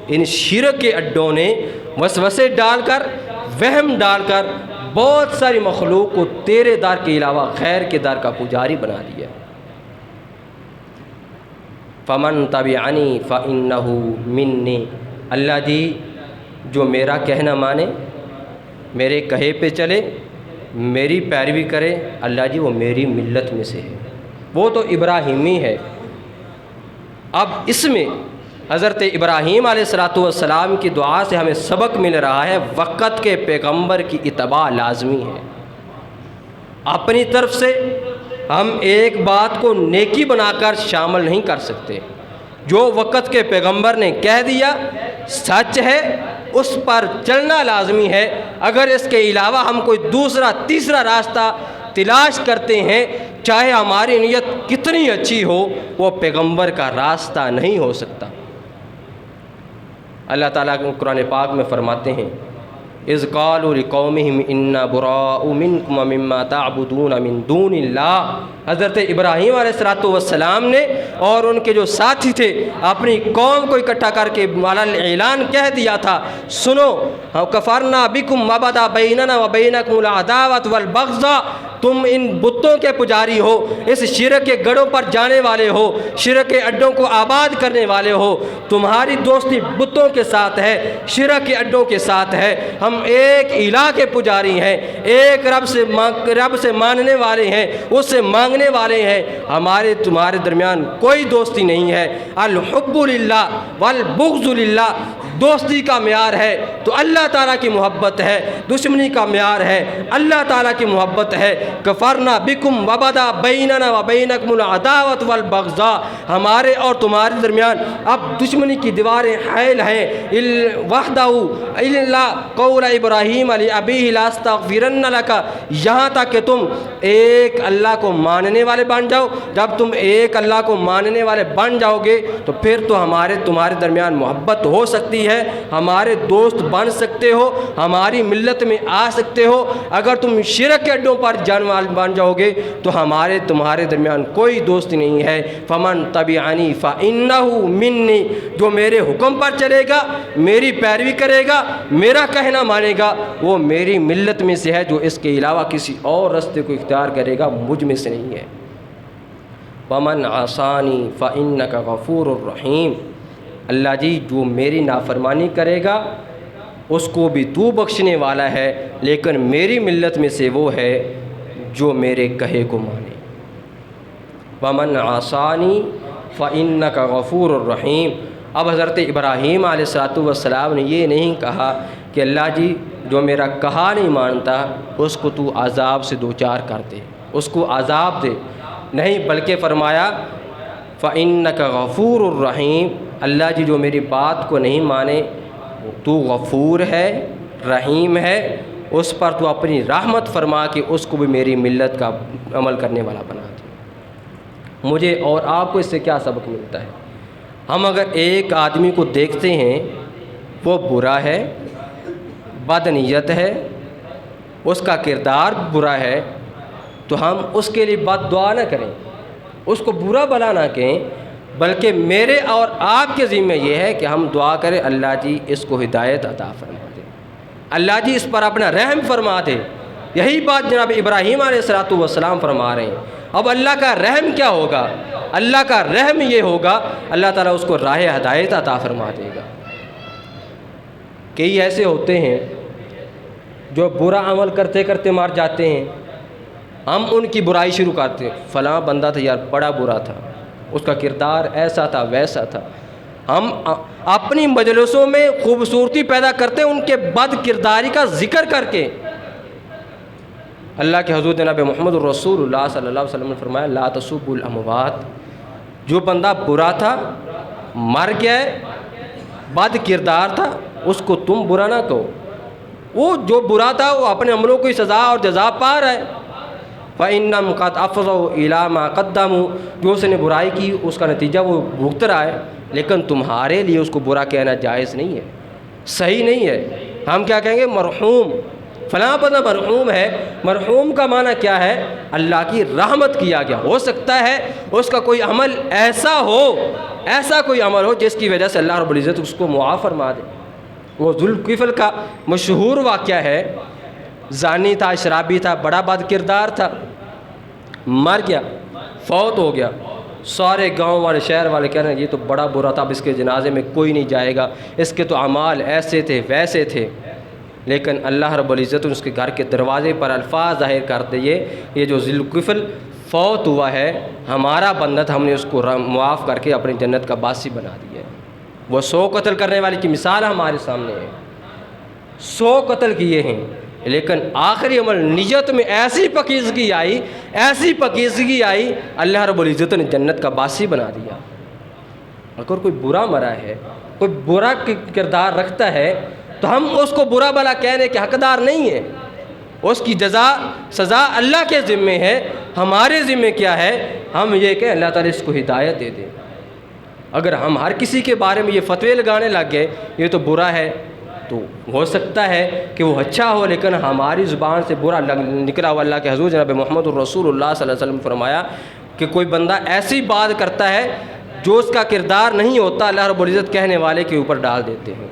Speaker 1: ان شرک کے اڈوں نے وسوسے ڈال کر، وہم ڈال کر بہت ساری مخلوق کو تیرے در کے علاوہ غیر کے در کا پجاری بنا دیا۔ فمن تبعنی فانہ منی، اللہ جی جو میرا کہنا مانے، میرے کہے پہ چلے، میری پیروی کرے، اللہ جی وہ میری ملت میں سے ہے، وہ تو ابراہیمی ہے۔ اب اس میں حضرت ابراہیم علیہ السلام کی دعا سے ہمیں سبق مل رہا ہے، وقت کے پیغمبر کی اتباع لازمی ہے۔ اپنی طرف سے ہم ایک بات کو نیکی بنا کر شامل نہیں کر سکتے، جو وقت کے پیغمبر نے کہہ دیا سچ ہے، اس پر چلنا لازمی ہے۔ اگر اس کے علاوہ ہم کوئی دوسرا تیسرا راستہ تلاش کرتے ہیں، چاہے ہماری نیت کتنی اچھی ہو، وہ پیغمبر کا راستہ نہیں ہو سکتا۔ اللہ تعالیٰ قرآن پاک میں فرماتے ہیں اذ قالوا لقومهم انا براء منکم ومما تعبدون من دون اللہ، حضرت ابراہیم علیہ السلام نے اور ان کے جو ساتھی تھے اپنی قوم کو اکٹھا کر کے اعلان کہہ دیا تھا، سنو کفرنا بکم وبدا بیننا وبینکم العداوۃ والبغضاء، تم ان بتوں کے پجاری ہو، اس شرک کے گڑھوں پر جانے والے ہو، شرک کے اڈوں کو آباد کرنے والے ہو، تمہاری دوستی بتوں کے ساتھ ہے، شرک کے اڈوں کے ساتھ ہے، ہم ایک الہ کے پجاری ہیں، ایک رب سے ماننے والے ہیں، اس سے مانگنے والے ہیں، ہمارے تمہارے درمیان کوئی دوستی نہیں ہے۔ الحب للہ والبغض للہ، دوستی کا معیار ہے تو اللہ تعالیٰ کی محبت ہے، دشمنی کا معیار ہے اللہ تعالیٰ کی محبت ہے۔ کفرنا بکم وبدا بیننا وبینکم العداوۃ والبغضاء، ہمارے اور تمہارے درمیان اب دشمنی کی دیواریں حائل ہیں۔ وحدہ الا قول ابراہیم علی ابیہ لاستغفرن لک، یہاں تک کہ تم ایک اللہ کو ماننے والے بن جاؤ۔ جب تم ایک اللہ کو ماننے والے بن جاؤ گے تو پھر تو تمہارے درمیان محبت ہو سکتی ہے، ہمارے دوست بن سکتے ہو، ہماری ملت میں آ سکتے ہو۔ اگر تم شرک کے اڈوں پر بن جاؤ گے تو تمہارے درمیان کوئی دوستی نہیں ہے۔ فمن تبعنی فانہ منی، جو میرے حکم پر چلے گا، میری پیروی کرے گا، میرا کہنا مانے گا، وہ میری ملت میں سے ہے، جو اس کے علاوہ کسی اور راستے کو اختیار کرے گا مجھ میں سے نہیں ہے۔ ومن عصانی فانک غفور الرحیم، اللہ جی جو میری نافرمانی کرے گا اس کو بھی تو بخشنے والا ہے، لیکن میری ملت میں سے وہ ہے جو میرے کہے کو مانے۔ ومن عصانی فانک غفور الرحیم۔ اب حضرت ابراہیم علیہ السلام نے یہ نہیں کہا کہ اللہ جی جو میرا کہا نہیں مانتا اس کو تو عذاب سے دوچار کر دے، اس کو عذاب دے، نہیں، بلکہ فرمایا فانک غفور الرحیم، اللہ جی جو میری بات کو نہیں مانے تو غفور ہے، رحیم ہے، اس پر تو اپنی رحمت فرما کے اس کو بھی میری ملت کا عمل کرنے والا بنا دے۔ مجھے اور آپ کو اس سے کیا سبق ملتا ہے؟ ہم اگر ایک آدمی کو دیکھتے ہیں وہ برا ہے، بد نیت ہے، اس کا کردار برا ہے، تو ہم اس کے لیے بد دعا نہ کریں، اس کو برا بھلا نہ کہیں، بلکہ میرے اور آپ کے ذمہ یہ ہے کہ ہم دعا کریں اللہ جی اس کو ہدایت عطا فرما دے، اللہ جی اس پر اپنا رحم فرما دے۔ یہی بات جناب ابراہیم علیہ السلام فرما رہے ہیں۔ اب اللہ کا رحم کیا ہوگا؟ اللہ کا رحم یہ ہوگا اللہ تعالیٰ اس کو راہ ہدایت عطا فرما دے گا۔ کئی ایسے ہوتے ہیں جو برا عمل کرتے کرتے مار جاتے ہیں، ہم ان کی برائی شروع کرتے ہیں، فلاں بندہ تھا یار بڑا برا تھا، اس کا کردار ایسا تھا ویسا تھا۔ ہم اپنی مجلسوں میں خوبصورتی پیدا کرتے ہیں ان کے بد کرداری کا ذکر کر کے۔ اللہ کے حضور جناب محمد رسول اللہ صلی اللہ علیہ وسلم نے فرمایا لا تسبوا الاموات، جو بندہ برا تھا مر گیا ہے، بد کردار تھا، اس کو تم برا نہ کہو، وہ جو برا تھا وہ اپنے عملوں کی سزا اور جزا پا رہا ہے۔ فَإِنَّمْ قَدْ أَفْضَوْا إِلَىٰ مَا قَدَّمُوا، جو اس نے برائی کی اس کا نتیجہ وہ بھگت رہا ہے، لیکن تمہارے لیے اس کو برا کہنا جائز نہیں ہے، صحیح نہیں ہے۔ ہم کیا کہیں گے؟ مرحوم، فلاں بندہ مرحوم ہے۔ مرحوم کا معنی کیا ہے؟ اللہ کی رحمت کیا گیا۔ ہو سکتا ہے اس کا کوئی عمل ایسا کوئی عمل ہو جس کی وجہ سے اللہ رب العزت اس کو معاف فرما دے۔ وہ ذوالکفل کا مشہور واقعہ ہے، زانی تھا، شرابی تھا، بڑا بد کردار تھا، مر گیا، فوت ہو گیا۔ سارے گاؤں والے شہر والے کہہ رہے ہیں یہ تو بڑا برا تھا، اب اس کے جنازے میں کوئی نہیں جائے گا، اس کے تو اعمال ایسے تھے ویسے تھے۔ لیکن اللہ رب العزت اس کے گھر کے دروازے پر الفاظ ظاہر کر دیے، یہ جو ذوالکفل فوت ہوا ہے ہمارا بندہ تھا، ہم نے اس کو معاف کر کے اپنی جنت کا باسی بنا دیا ہے۔ وہ 100 قتل کرنے والے کی مثال ہمارے سامنے ہے، 100 قتل کیے ہیں، لیکن آخری عمل نیت میں ایسی پاکیزگی آئی اللہ رب العزت نے جنت کا باسی بنا دیا۔ اگر کوئی برا مرا ہے، کوئی برا کردار رکھتا ہے تو ہم اس کو برا بھلا کہنے کے حقدار نہیں ہیں، اس کی سزا اللہ کے ذمے ہے۔ ہمارے ذمے کیا ہے؟ ہم یہ کہ اللہ تعالیٰ اس کو ہدایت دے دے۔ اگر ہم ہر کسی کے بارے میں یہ فتوے لگانے لگ گئے یہ تو برا ہے، تو ہو سکتا ہے کہ وہ اچھا ہو، لیکن ہماری زبان سے برا نکلا ہوا۔ اللہ کے حضور جناب محمد الرسول اللہ صلی اللہ علیہ وسلم نے فرمایا کہ کوئی بندہ ایسی بات کرتا ہے جو اس کا کردار نہیں ہوتا، اللہ رب العزت کہنے والے کے اوپر ڈال دیتے ہیں۔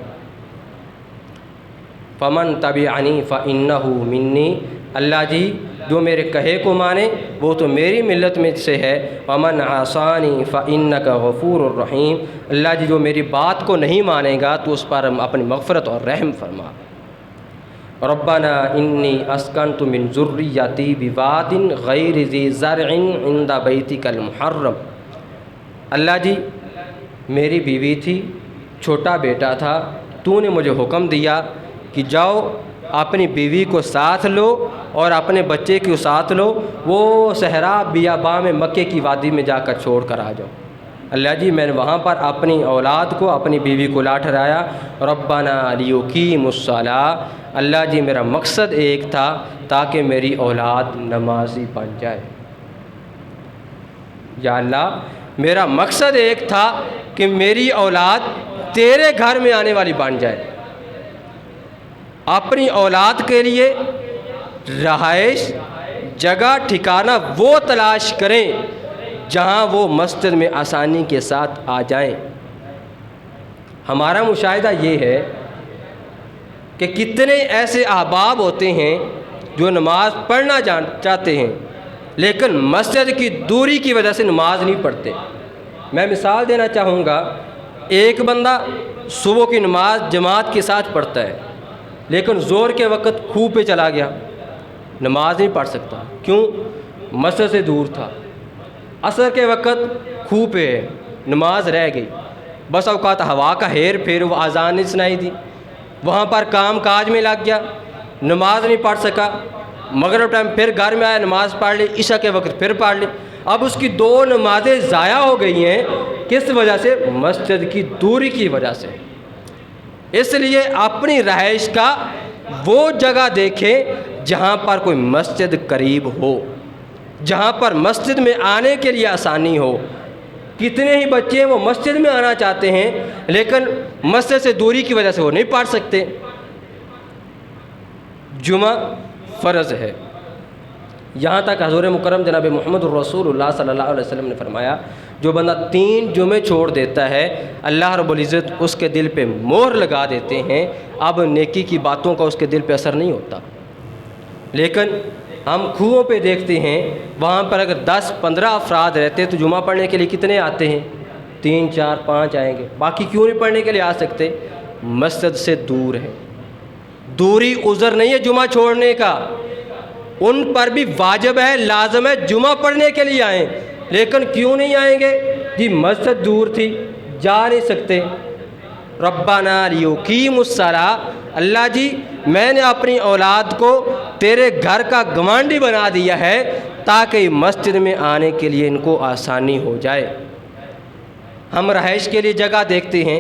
Speaker 1: فمن تبعنی فإنہ منی، اللہ جی جو میرے کہے کو مانے وہ تو میری ملت میں سے ہے۔ ومن عصانی فإنک غفور الرحیم، اللہ جی جو میری بات کو نہیں مانے گا تو اس پر اپنی مغفرت اور رحم فرما۔ ربنا انی اسکنت من ذریتی بواد غیر ذی زرع عند بیتک المحرم، اللہ جی میری بیوی تھی، چھوٹا بیٹا تھا، تو نے مجھے حکم دیا کہ جاؤ اپنی بیوی کو ساتھ لو اور اپنے بچے کو ساتھ لو، وہ صحرا بیاباں میں مکے کی وادی میں جا کر چھوڑ کر آ جاؤ۔ اللہ جی میں نے وہاں پر اپنی اولاد کو، اپنی بیوی کو لا ٹھہرایا۔ ربنا لیقیموا الصلاۃ، اللہ جی میرا مقصد ایک تھا تاکہ میری اولاد نمازی بن جائے۔ یا اللہ میرا مقصد ایک تھا کہ میری اولاد تیرے گھر میں آنے والی بن جائے۔ اپنی اولاد کے لیے رہائش جگہ ٹھکانہ وہ تلاش کریں جہاں وہ مسجد میں آسانی کے ساتھ آ جائیں۔ ہمارا مشاہدہ یہ ہے کہ کتنے ایسے احباب ہوتے ہیں جو نماز پڑھنا چاہتے ہیں لیکن مسجد کی دوری کی وجہ سے نماز نہیں پڑھتے۔ میں مثال دینا چاہوں گا، ایک بندہ صبح کی نماز جماعت کے ساتھ پڑھتا ہے لیکن زور کے وقت کھوہ پہ چلا گیا، نماز نہیں پڑھ سکتا، کیوں؟ مسجد سے دور تھا۔ عصر کے وقت کھوہ پہ ہے، نماز رہ گئی، بس اوقات ہوا کا ہیر پھیر وہ اذان نہیں سنائی دی، وہاں پر کام کاج میں لگ گیا، نماز نہیں پڑھ سکا۔ مغرب ٹائم پھر گھر میں آیا، نماز پڑھ لی، عشاء کے وقت پھر پڑھ لی، اب اس کی 2 نمازیں ضائع ہو گئی ہیں۔ کس وجہ سے؟ مسجد کی دوری کی وجہ سے۔ اس لیے اپنی رہائش کا وہ جگہ دیکھیں جہاں پر کوئی مسجد قریب ہو، جہاں پر مسجد میں آنے کے لیے آسانی ہو۔ کتنے ہی بچے وہ مسجد میں آنا چاہتے ہیں لیکن مسجد سے دوری کی وجہ سے وہ نہیں پڑھ سکتے۔ جمعہ فرض ہے، یہاں تک حضور مکرم جناب محمد الرسول اللہ صلی اللہ علیہ وسلم نے فرمایا جو بندہ 3 جمعے چھوڑ دیتا ہے اللہ رب العزت اس کے دل پہ مہر لگا دیتے ہیں، اب نیکی کی باتوں کا اس کے دل پہ اثر نہیں ہوتا۔ لیکن ہم کنوؤں پہ دیکھتے ہیں وہاں پر اگر 10-15 افراد رہتے تو جمعہ پڑھنے کے لیے کتنے آتے ہیں؟ 3 4 5 آئیں گے، باقی کیوں نہیں پڑھنے کے لیے آ سکتے؟ مسجد سے دور ہے، دوری عذر نہیں ہے جمعہ چھوڑنے کا، ان پر بھی واجب ہے، لازم ہے جمعہ پڑھنے کے لیے آئیں، لیکن کیوں نہیں آئیں گے؟ جی مسجد دور تھی، جا نہیں سکتے۔ ربنا لیقیموا الصلاۃ، اللہ جی میں نے اپنی اولاد کو تیرے گھر کا گوانڈی بنا دیا ہے تاکہ مسجد میں آنے کے لیے ان کو آسانی ہو جائے۔ ہم رہائش کے لیے جگہ دیکھتے ہیں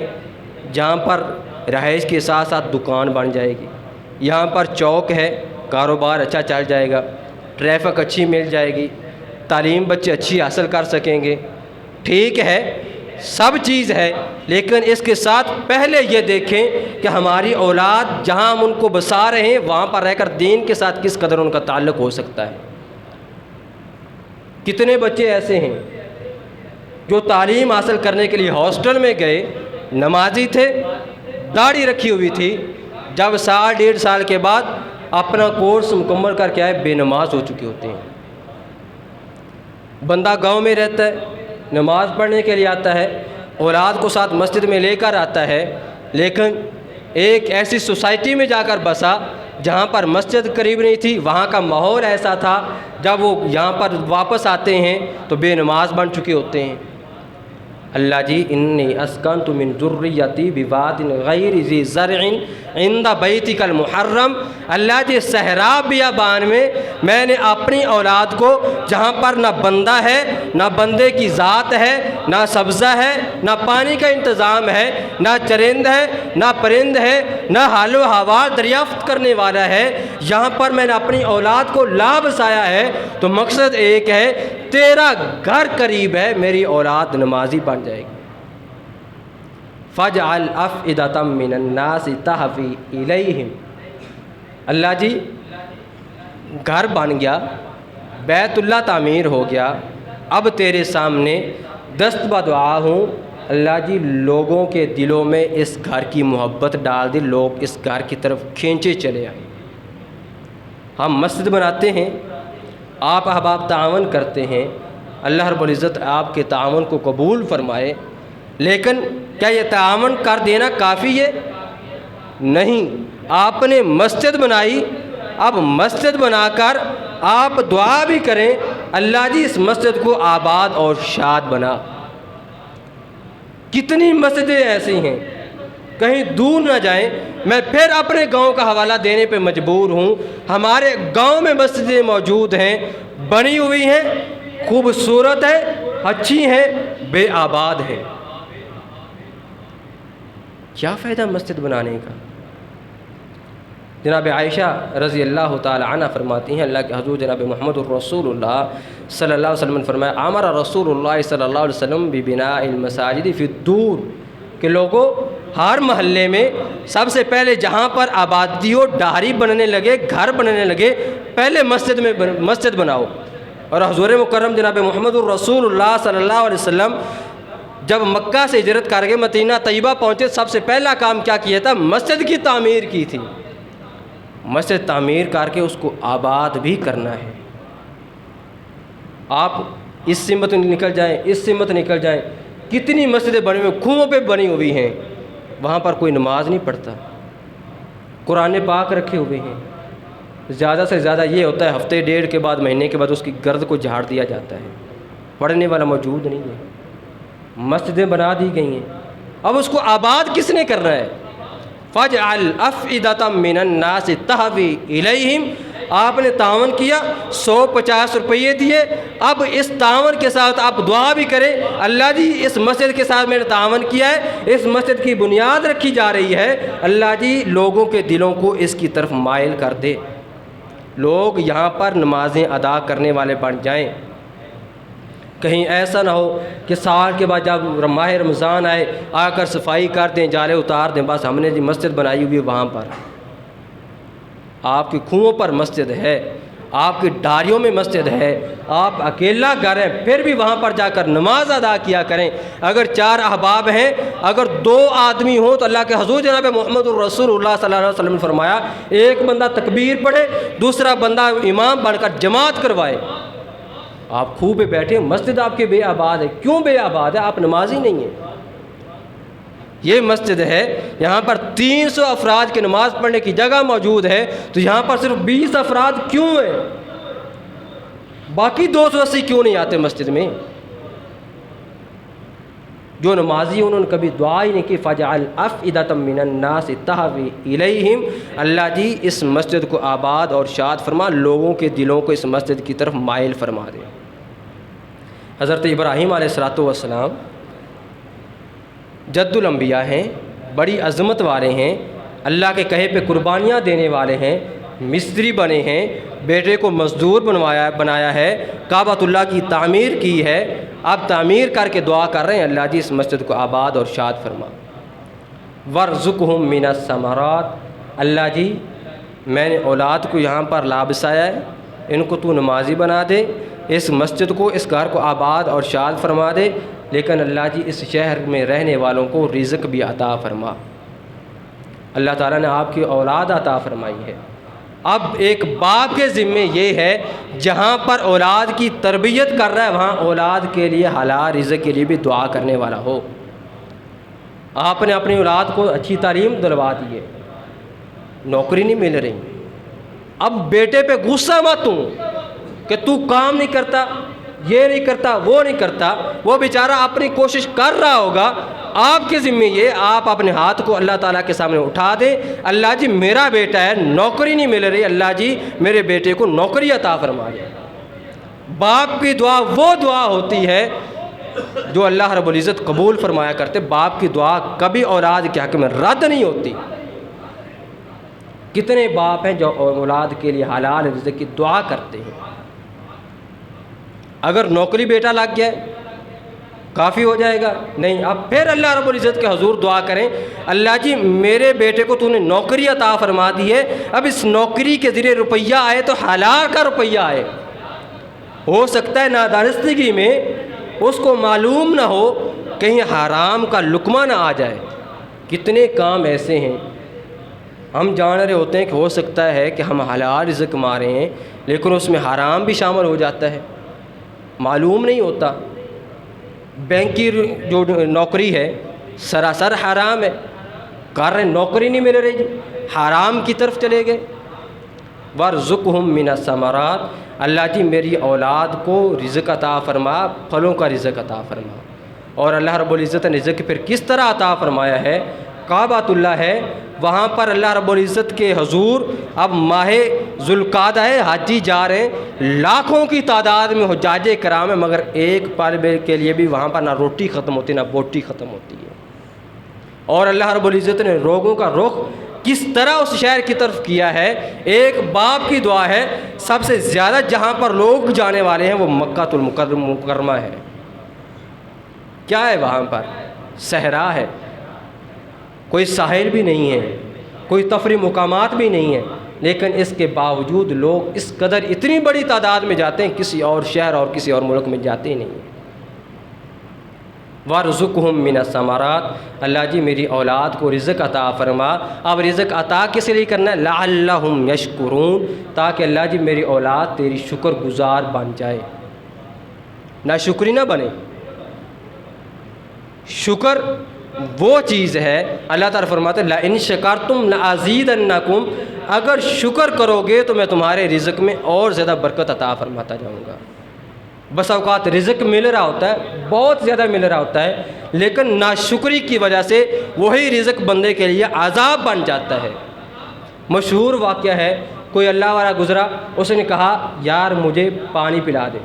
Speaker 1: جہاں پر رہائش کے ساتھ ساتھ دکان بن جائے گی، یہاں پر چوک ہے، کاروبار اچھا چل جائے گا، ٹریفک اچھی مل جائے گی، تعلیم بچے اچھی حاصل کر سکیں گے۔ ٹھیک ہے سب چیز ہے، لیکن اس کے ساتھ پہلے یہ دیکھیں کہ ہماری اولاد جہاں ہم ان کو بسا رہے ہیں وہاں پر رہ کر دین کے ساتھ کس قدر ان کا تعلق ہو سکتا ہے۔ کتنے بچے ایسے ہیں جو تعلیم حاصل کرنے کے لیے ہاسٹل میں گئے، نمازی تھے، داڑھی رکھی ہوئی تھی، جب 1.5 سال کے بعد اپنا کورس مکمل کر کے آئے بے نماز ہو چکے ہوتے ہیں۔ بندہ گاؤں میں رہتا ہے، نماز پڑھنے کے لیے آتا ہے، اولاد کو ساتھ مسجد میں لے کر آتا ہے، لیکن ایک ایسی سوسائٹی میں جا کر بسا جہاں پر مسجد قریب نہیں تھی، وہاں کا ماحول ایسا تھا، جب وہ یہاں پر واپس آتے ہیں تو بے نماز بن چکے ہوتے ہیں۔ اللہ جی انی اسکنت من ذریتی بواد غیر ذی زرع عند بیتک المحرم، اللہ جی صحرا بیابان میں نے اپنی اولاد کو جہاں پر نہ بندہ ہے، نہ بندے کی ذات ہے، نہ سبزہ ہے، نہ پانی کا انتظام ہے، نہ چرند ہے، نہ پرند ہے، نہ حال و احوال دریافت کرنے والا ہے، یہاں پر میں نے اپنی اولاد کو لا بسایا ہے تو مقصد ایک ہے تیرا گھر قریب ہے، میری اولاد نمازی بن جائے گی۔ فَاجْعَلْ أَفْئِدَةً مِّنَ النَّاسِ تَهْوِي إِلَيْهِمْ، اللہ جی گھر بن گیا، بیت اللہ تعمیر ہو گیا، اب تیرے سامنے دست بدعا ہوں، اللہ جی لوگوں کے دلوں میں اس گھر کی محبت ڈال دی، لوگ اس گھر کی طرف کھینچے چلے آئے۔ ہم مسجد بناتے ہیں، آپ احباب تعاون کرتے ہیں، اللہ رب العزت آپ کے تعاون کو قبول فرمائے، لیکن کیا یہ تعاون کر دینا کافی ہے؟ نہیں، آپ نے مسجد بنائی، اب مسجد بنا کر آپ دعا بھی کریں اللہ جی اس مسجد کو آباد اور شاد بنا۔ کتنی مسجدیں ایسی ہیں، کہیں دور نہ جائیں، میں پھر اپنے گاؤں کا حوالہ دینے پہ مجبور ہوں، ہمارے گاؤں میں مسجدیں موجود ہیں، بنی ہوئی ہیں، خوبصورت ہیں، اچھی ہیں، بے آباد ہیں۔ کیا فائدہ مسجد بنانے کا؟ جناب عائشہ رضی اللہ تعالی عنہ فرماتی ہیں اللہ کے حضور جناب محمد الرسول اللہ صلی اللہ علیہ وسلم نے فرمایا امر رسول اللہ صلی اللہ علیہ وسلم ببناء المساجد فی الدور، کہ لوگوں ہر محلے میں سب سے پہلے جہاں پر آبادی ہو، ڈہری بننے لگے، گھر بننے لگے، پہلے مسجد بناؤ۔ اور حضور مکرم جناب محمد الرسول اللہ صلی اللہ علیہ وسلم جب مکہ سے ہجرت کر کے مدینہ طیبہ پہنچے، سب سے پہلا کام کیا کیا تھا؟ مسجد کی تعمیر کی تھی۔ مسجد تعمیر کر کے اس کو آباد بھی کرنا ہے۔ آپ اس سمت نکل جائیں، اس سمت نکل جائیں، کتنی مسجدیں بنی ہوئی، کنووں پہ بنی ہوئی ہیں، وہاں پر کوئی نماز نہیں پڑھتا، قرآن پاک رکھے ہوئے ہیں، زیادہ سے زیادہ یہ ہوتا ہے ہفتے ڈیڑھ کے بعد، مہینے کے بعد اس کی گرد کو جھاڑ دیا جاتا ہے، پڑھنے والا موجود نہیں ہے۔ مسجدیں بنا دی گئی ہیں، اب اس کو آباد کس نے کرنا ہے؟ فَاجْعَلْ أَفْئِدَةً مِّنَ النَّاسِ تَهْوِي إِلَيْهِمْ، آپ نے تعاون کیا، 150 روپیے دیے، اب اس تعاون کے ساتھ آپ دعا بھی کریں، اللہ جی اس مسجد کے ساتھ میں نے تعاون کیا ہے، اس مسجد کی بنیاد رکھی جا رہی ہے، اللہ جی لوگوں کے دلوں کو اس کی طرف مائل کر دے، لوگ یہاں پر نمازیں ادا کرنے والے بن جائیں۔ کہیں ایسا نہ ہو کہ سال کے بعد جب ماہ رمضان آئے آ کر صفائی کر دیں، جالے اتار دیں، بس ہم نے جی مسجد بنائی ہوئی ہے وہاں پر۔ آپ کی کنووں پر مسجد ہے، آپ کی ڈاریوں میں مسجد ہے، آپ اکیلا گھر ہیں پھر بھی وہاں پر جا کر نماز ادا کیا کریں۔ اگر 4 احباب ہیں، اگر 2 آدمی ہوں تو اللہ کے حضور جناب محمد الرسول اللہ صلی اللہ علیہ وسلم نے فرمایا ایک بندہ تکبیر پڑھے، دوسرا بندہ امام بن کر جماعت کروائے۔ آپ خوب بیٹھے، مسجد آپ کے بے آباد ہے، کیوں بے آباد ہے؟ آپ نمازی نہیں ہیں۔ یہ مسجد ہے، یہاں پر 300 افراد کی نماز پڑھنے کی جگہ موجود ہے، تو یہاں پر صرف 20 افراد کیوں ہیں؟ باقی 280 کیوں نہیں آتے مسجد میں؟ جو نمازی انہوں نے کبھی دعا ہی نہیں کی، فَجْعَلْ أَفْئِدَةً مِّنَ النَّاسِ تَهْوِي إِلَيْهِمْ، اللہ جی اس مسجد کو آباد اور شاد فرما، لوگوں کے دلوں کو اس مسجد کی طرف مائل فرما دے۔ حضرت ابراہیم علیہ السلام جد الانبیاء ہیں، بڑی عظمت والے ہیں، اللہ کے کہے پہ قربانیاں دینے والے ہیں، مستری بنے ہیں، بیٹے کو مزدور بنایا ہے، کعبۃ اللہ کی تعمیر کی ہے، اب تعمیر کر کے دعا کر رہے ہیں اللہ جی اس مسجد کو آباد اور شاد فرما۔ وَارْزُقْهُم مِّنَ الثَّمَرَاتِ، اللہ جی میں نے اولاد کو یہاں پر لابسایا ہے، ان کو تو نمازی بنا دے، اس مسجد کو اس گھر کو آباد اور شاد فرما دے، لیکن اللہ جی اس شہر میں رہنے والوں کو رزق بھی عطا فرما۔ اللہ تعالیٰ نے آپ کی اولاد عطا فرمائی ہے، اب ایک باپ کے ذمے یہ ہے جہاں پر اولاد کی تربیت کر رہا ہے وہاں اولاد کے لیے حلال رزق کے لیے بھی دعا کرنے والا ہو۔ آپ نے اپنی اولاد کو اچھی تعلیم دلوا دی ہے، نوکری نہیں مل رہی، اب بیٹے پہ غصہ مت ہوں کہ تو کام نہیں کرتا، یہ نہیں کرتا، وہ نہیں کرتا، وہ بیچارہ اپنی کوشش کر رہا ہوگا، آپ کے ذمہ یہ آپ اپنے ہاتھ کو اللہ تعالیٰ کے سامنے اٹھا دیں، اللہ جی میرا بیٹا ہے نوکری نہیں مل رہی، اللہ جی میرے بیٹے کو نوکری عطا فرما دے۔ باپ کی دعا وہ دعا ہوتی ہے جو اللہ رب العزت قبول فرمایا کرتے، باپ کی دعا کبھی اولاد کے حق میں رد نہیں ہوتی۔ کتنے باپ ہیں جو اولاد کے لیے حلال رزق کی دعا کرتے ہیں؟ اگر نوکری بیٹا لگ گیا کافی ہو جائے گا؟ نہیں، اب پھر اللہ رب العزت کے حضور دعا کریں، اللہ جی میرے بیٹے کو تو نے نوکری عطا فرما دی ہے، اب اس نوکری کے ذریعے روپیہ آئے تو حلال کا روپیہ آئے۔ ہو سکتا ہے نادانستگی میں اس کو معلوم نہ ہو، کہیں حرام کا لقمہ نہ آ جائے۔ کتنے کام ایسے ہیں ہم جان رہے ہوتے ہیں کہ ہو سکتا ہے کہ ہم حلال رزق کما رہے ہیں لیکن اس میں حرام بھی شامل ہو جاتا ہے، معلوم نہیں ہوتا۔ بینک کی جو نوکری ہے سراسر حرام ہے، کر رہے نوکری نہیں مل رہی، حرام کی طرف چلے گئے۔ وَارْزُقْهُم مِّنَ الثَّمَرَاتِ، اللہ جی میری اولاد کو رزق عطا فرما، پھلوں کا رزق عطا فرما۔ اور اللہ رب العزت نے رزق پھر کس طرح عطا فرمایا ہے؟ کعبۃ اللہ ہے، وہاں پر اللہ رب العزت کے حضور اب ماہ ذوالقعدہ ہے، حاجی جا رہے ہیں، لاکھوں کی تعداد میں حجاج کرام ہیں، مگر ایک پل کے لیے بھی وہاں پر نہ روٹی ختم ہوتی نہ بوٹی ختم ہوتی ہے۔ اور اللہ رب العزت نے لوگوں کا رخ کس طرح اس شہر کی طرف کیا ہے، ایک باپ کی دعا ہے، سب سے زیادہ جہاں پر لوگ جانے والے ہیں وہ مکہ المکرمہ ہے۔ کیا ہے وہاں پر؟ صحرا ہے، کوئی ساحل بھی نہیں ہے، کوئی تفریح مقامات بھی نہیں ہے، لیکن اس کے باوجود لوگ اس قدر اتنی بڑی تعداد میں جاتے ہیں، کسی اور شہر اور کسی اور ملک میں جاتے ہی نہیں ہیں۔ وَارْزُقْهُم مِّنَ الثَّمَرَاتِ، اللہ جی میری اولاد کو رزق عطا فرما۔ اب رزق عطا کس لیے کرنا ہے؟ لَعَلَّهُمْ يَشْكُرُونَ، تاکہ اللہ جی میری اولاد تیری شکر گزار بن جائے، نہ شکری نہ بنے۔ شکر وہ چیز ہے، اللہ تعالیٰ فرماتے ہیں لَإِن شَكَرْتُمْ لَأَزِيدَنَّكُمْ، اگر شکر کرو گے تو میں تمہارے رزق میں اور زیادہ برکت عطا فرماتا جاؤں گا۔ بس اوقات رزق مل رہا ہوتا ہے، بہت زیادہ مل رہا ہوتا ہے، لیکن ناشکری کی وجہ سے وہی رزق بندے کے لیے عذاب بن جاتا ہے۔ مشہور واقعہ ہے کوئی اللہ والا گزرا، اس نے کہا یار مجھے پانی پلا دے۔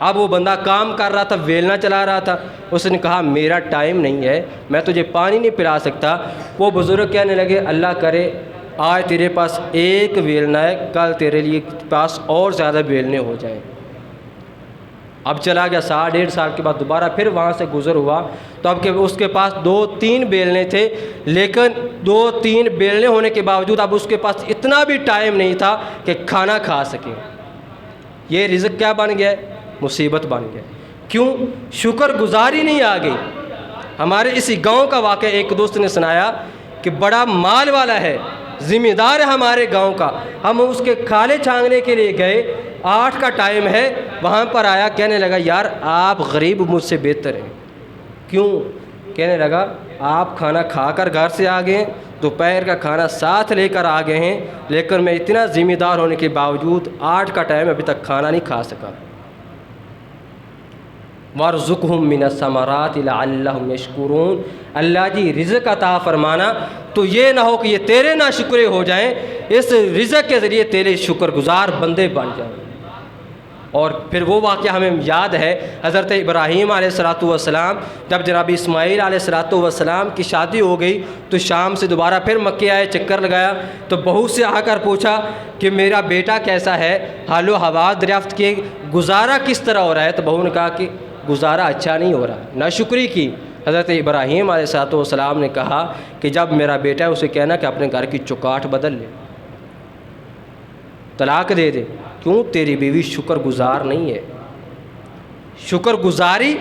Speaker 1: اب وہ بندہ کام کر رہا تھا، ویلنا چلا رہا تھا، اس نے کہا میرا ٹائم نہیں ہے، میں تجھے پانی نہیں پلا سکتا۔ وہ بزرگ کہنے لگے اللہ کرے آج تیرے پاس ایک ویلنا ہے، کل تیرے لیے پاس اور زیادہ ویلنے ہو جائیں۔ اب چلا گیا، 1.5 سال کے بعد دوبارہ پھر وہاں سے گزر ہوا تو اب کہ اس کے پاس 2-3 بیلنے تھے، لیکن 2-3 بیلنے ہونے کے باوجود اب اس کے پاس اتنا بھی ٹائم نہیں تھا کہ کھانا کھا سکے۔ یہ رزق کیا بن گیا؟ مصیبت بن گیا۔ کیوں؟ شکر گزاری نہیں آ گئی۔ ہمارے اسی گاؤں کا واقعہ ایک دوست نے سنایا کہ بڑا مال والا ہے، ذمہ دار ہے ہمارے گاؤں کا، ہم اس کے کھالے چھانگنے کے لیے گئے، 8 کا ٹائم ہے، وہاں پر آیا، کہنے لگا یار آپ غریب مجھ سے بہتر ہیں۔ کیوں؟ کہنے لگا آپ کھانا کھا کر گھر سے آ گئے ہیں، دوپہر کا کھانا ساتھ لے کر آ گئے ہیں، لیکن میں اتنا ذمہ دار ہونے کے باوجود 8 کا ٹائم ابھی تک کھانا نہیں کھا سکا۔ وَارْزُقْهُم مِّنَ الثَّمَرَاتِ لَعَلَّهُمْ يَشْكُرُونَ۔ اللہ جی رزق عطا فرمانا تو یہ نہ ہو کہ یہ تیرے ناشکرے ہو جائیں، اس رزق کے ذریعے تیرے شکر گزار بندے بن جائیں۔ اور پھر وہ واقعہ ہمیں یاد ہے، حضرت ابراہیم علیہ السلام جب جناب اسماعیل علیہ السلام کی شادی ہو گئی تو شام سے دوبارہ پھر مکے آئے، چکر لگایا تو بہو سے آ کر پوچھا کہ میرا بیٹا کیسا ہے، حال و احوال دریافت کیے، گزارا کس طرح ہو رہا ہے؟ تو بہو نے کہا کہ گزارا اچھا نہیں ہو رہا، ناشکری کی۔ حضرت ابراہیم علیہ السلام نے کہا کہ جب میرا بیٹا ہے اسے کہنا کہ اپنے گھر کی چوکاٹ بدل لے، طلاق دے دے۔ کیوں؟ تیری بیوی شکر گزار نہیں ہے۔ شکر گزاری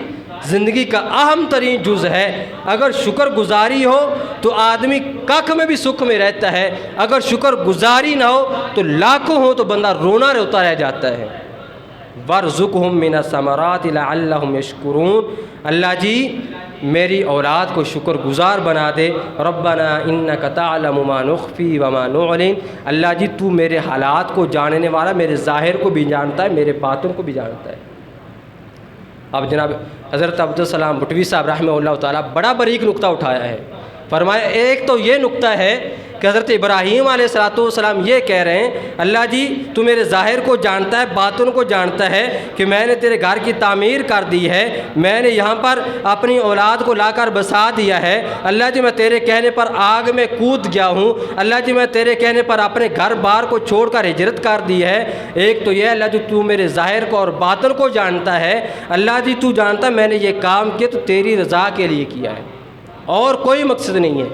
Speaker 1: زندگی کا اہم ترین جز ہے۔ اگر شکر گزاری ہو تو آدمی کاکھ میں بھی سکھ میں رہتا ہے، اگر شکر گزاری نہ ہو تو لاکھوں ہو تو بندہ رونا روتا رہ جاتا ہے۔ وَارْزُقْهُم مِّنَ الثَّمَرَاتِ لَعَلَّهُمْ يَشْكُرُونَ۔ اللہ جی میری اولاد کو شکر گزار بنا دے۔ ربنا انک تعلم ما نخفی وما نعلن۔ اللہ جی تو میرے حالات کو جاننے والا، میرے ظاہر کو بھی جانتا ہے، میرے باطن کو بھی جانتا ہے۔ اب جناب حضرت عبدالسلام بٹوی صاحب رحمہ اللہ تعالیٰ بڑا باریک نقطہ اٹھایا ہے، فرمایا ایک تو یہ نقطہ ہے کہ حضرت ابراہیم علیہ السلام یہ کہہ رہے ہیں اللہ جی تو میرے ظاہر کو جانتا ہے، باطن کو جانتا ہے کہ میں نے تیرے گھر کی تعمیر کر دی ہے، میں نے یہاں پر اپنی اولاد کو لا کر بسا دیا ہے، اللہ جی میں تیرے کہنے پر آگ میں کود گیا ہوں، اللہ جی میں تیرے کہنے پر اپنے گھر بار کو چھوڑ کر ہجرت کر دی ہے۔ ایک تو یہ اللہ جی تو میرے ظاہر کو اور باطن کو جانتا ہے، اللہ جی تو جانتا ہے میں نے یہ کام کیا تو تیری رضا کے لیے کیا ہے اور کوئی مقصد نہیں ہے۔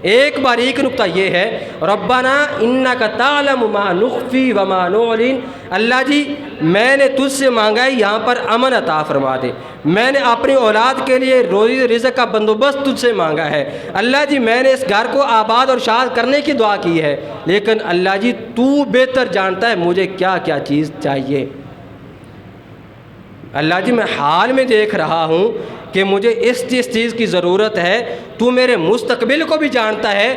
Speaker 1: ایک باریک نقطہ یہ ہے ربنا انک تعلم ما نخفی وما نعلن، اللہ جی میں نے تجھ سے مانگا ہے یہاں پر امن عطا فرما دے، میں نے اپنی اولاد کے لیے روزی رزق کا بندوبست تجھ سے مانگا ہے، اللہ جی میں نے اس گھر کو آباد اور شاد کرنے کی دعا کی ہے، لیکن اللہ جی تو بہتر جانتا ہے مجھے کیا کیا چیز چاہیے۔ اللہ جی میں حال میں دیکھ رہا ہوں کہ مجھے اس چیز کی ضرورت ہے، تو میرے مستقبل کو بھی جانتا ہے،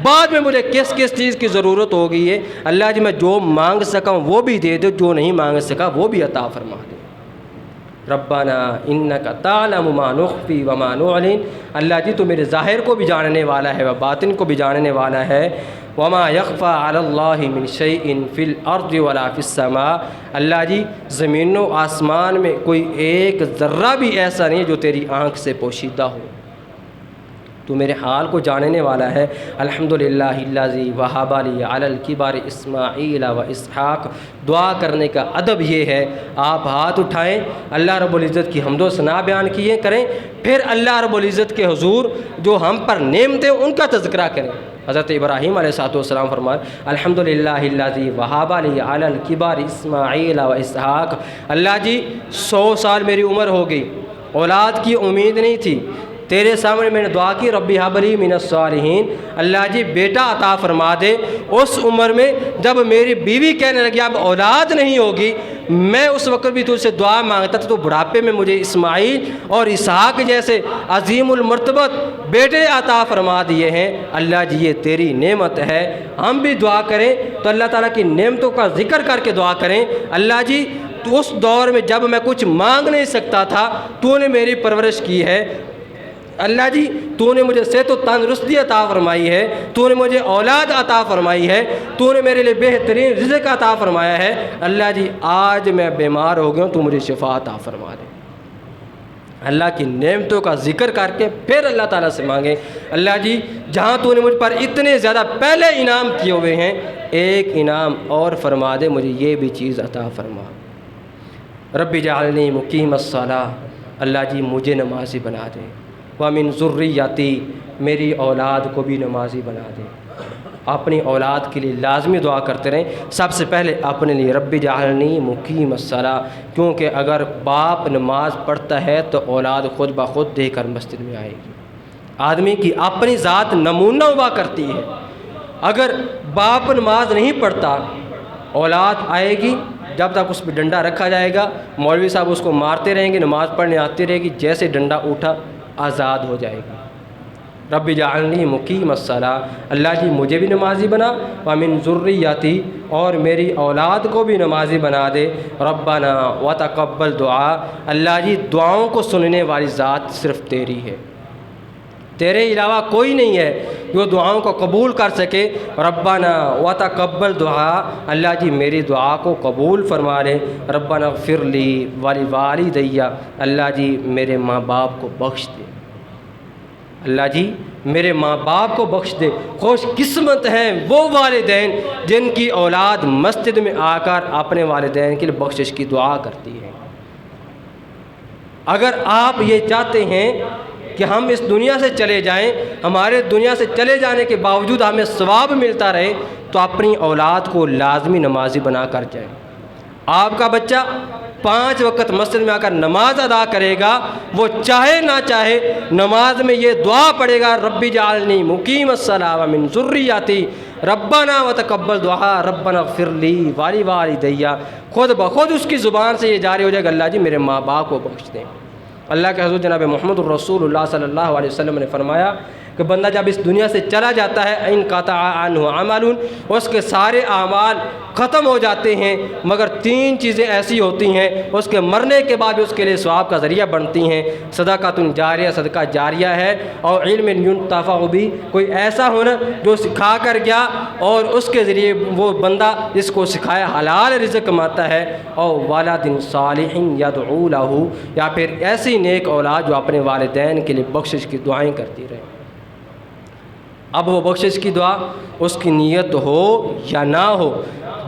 Speaker 1: بعد میں مجھے کس چیز کی ضرورت ہوگی ہے، اللہ جی میں جو مانگ سکا ہوں وہ بھی دے دے، جو نہیں مانگ سکا وہ بھی عطا فرما دے۔ ربنا انک تعلم ما نخفی وما نعلن، اللہ جی تو میرے ظاہر کو بھی جاننے والا ہے و باطن کو بھی جاننے والا ہے۔ وما یخفی علی اللہ من شیء فی الارض ولا فی السماء، اللہ جی زمین و آسمان میں کوئی ایک ذرہ بھی ایسا نہیں جو تیری آنکھ سے پوشیدہ ہو، تو میرے حال کو جاننے والا ہے۔ الحمدللہ الذی وہب لی علی الکبر اسماعیل و اسحاق، دعا کرنے کا ادب یہ ہے آپ ہاتھ اٹھائیں، اللہ رب العزت کی حمد و ثنا بیان کیے کریں، پھر اللہ رب العزت کے حضور جو ہم پر نعمتیں ان کا تذکرہ کریں۔ حضرت ابراہیم علیہ السلام فرمائے الحمدللہ الذی وہب لی علی الکبر اسماعیل و اسحاق، اللہ جی 100 سال میری عمر ہو گئی، اولاد کی امید نہیں تھی، تیرے سامنے میں نے دعا کی ربی ہب لی من الصالحین، اللہ جی بیٹا عطا فرما دے۔ اس عمر میں جب میری بیوی کہنے لگی اب اولاد نہیں ہوگی، میں اس وقت بھی تجھ سے دعا مانگتا تھا، تو بڑھاپے میں مجھے اسماعیل اور اسحاق جیسے عظیم المرتبت بیٹے عطا فرما دیے ہیں، اللہ جی یہ تیری نعمت ہے۔ ہم بھی دعا کریں تو اللہ تعالیٰ کی نعمتوں کا ذکر کر کے دعا کریں، اللہ جی تو اس دور میں جب میں کچھ مانگ نہیں سکتا تھا تو نے میری پرورش کی ہے، اللہ جی تو نے مجھے صحت و تندرستی عطا فرمائی ہے، تو نے مجھے اولاد عطا فرمائی ہے، تو نے میرے لیے بہترین رزق عطا فرمایا ہے، اللہ جی آج میں بیمار ہو گیا ہوں، تو مجھے شفا عطا فرما دے۔ اللہ کی نعمتوں کا ذکر کر کے پھر اللہ تعالیٰ سے مانگیں، اللہ جی جہاں تو نے مجھ پر اتنے زیادہ پہلے انعام کیے ہوئے ہیں، ایک انعام اور فرما دے، مجھے یہ بھی چیز عطا فرما۔ رب جعلنی مقیم الصلاۃ، اللہ جی مجھے نمازی بنا دے، ومن ذریتی، میری اولاد کو بھی نمازی بنا دے۔ اپنی اولاد کے لیے لازمی دعا کرتے رہیں، سب سے پہلے اپنے لیے رب جعلنی مقیم الصلاۃ، کیونکہ اگر باپ نماز پڑھتا ہے تو اولاد خود بخود دیکھ کر مسجد میں آئے گی۔ آدمی کی اپنی ذات نمونہ ہوا کرتی ہے، اگر باپ نماز نہیں پڑھتا اولاد آئے گی، جب تک اس پہ ڈنڈا رکھا جائے گا مولوی صاحب اس کو مارتے رہیں گے، نماز پڑھنے آتی رہے گی، جیسے ڈنڈا اٹھا آزاد ہو جائے گی۔ رب جعلنی مقیم الصلاۃ، اللہ جی مجھے بھی نمازی بنا، ومن ذریتی، اور میری اولاد کو بھی نمازی بنا دے۔ ربنا وتقبل دعا، اللہ جی دعاؤں کو سننے والی ذات صرف تیری ہے، تیرے علاوہ کوئی نہیں ہے جو دعاؤں کو قبول کر سکے۔ ربنا وتقبل دعا، اللہ جی میری دعا کو قبول فرما لے۔ ربنا اغفر لی ولوالدی، اللہ جی میرے ماں باپ کو بخش دے، اللہ جی میرے ماں باپ کو بخش دے۔ خوش قسمت ہیں وہ والدین جن کی اولاد مسجد میں آ کر اپنے والدین کے لیے بخشش کی دعا کرتی ہے۔ اگر آپ یہ چاہتے ہیں کہ ہم اس دنیا سے چلے جائیں، ہمارے دنیا سے چلے جانے کے باوجود ہمیں ثواب ملتا رہے، تو اپنی اولاد کو لازمی نمازی بنا کر جائیں۔ آپ کا بچہ 5 وقت مسجد میں آ کر نماز ادا کرے گا، وہ چاہے نہ چاہے نماز میں یہ دعا پڑھے گا، رب جعلنی مقیم الصلاۃ ومن ذریتی ربنا وتقبل دعا ربنا اغفر لی ولوالدی، خود بخود اس کی زبان سے یہ جاری ہو جائے گا، اللہ جی میرے ماں باپ کو بخش دیں۔ اللہ کے حضور جناب محمد الرسول اللہ صلی اللہ علیہ وسلم نے فرمایا کہ بندہ جب اس دنیا سے چلا جاتا ہے، انقطع عنہ عمل، اس کے سارے اعمال ختم ہو جاتے ہیں، مگر 3 چیزیں ایسی ہوتی ہیں اس کے مرنے کے بعد اس کے لیے ثواب کا ذریعہ بنتی ہیں۔ صدقۃ جاریہ، صدقہ جاریہ ہے، اور علم ينتفع به، کوئی ایسا ہونا جو سکھا کر گیا اور اس کے ذریعے وہ بندہ جس کو سکھایا حلال رزق کماتا ہے، اور ولد صالح يدعو له، یا پھر ایسی نیک اولاد جو اپنے والدین کے لیے بخشش کی دعائیں کرتی رہے۔ اب وہ بخشش کی دعا اس کی نیت ہو یا نہ ہو،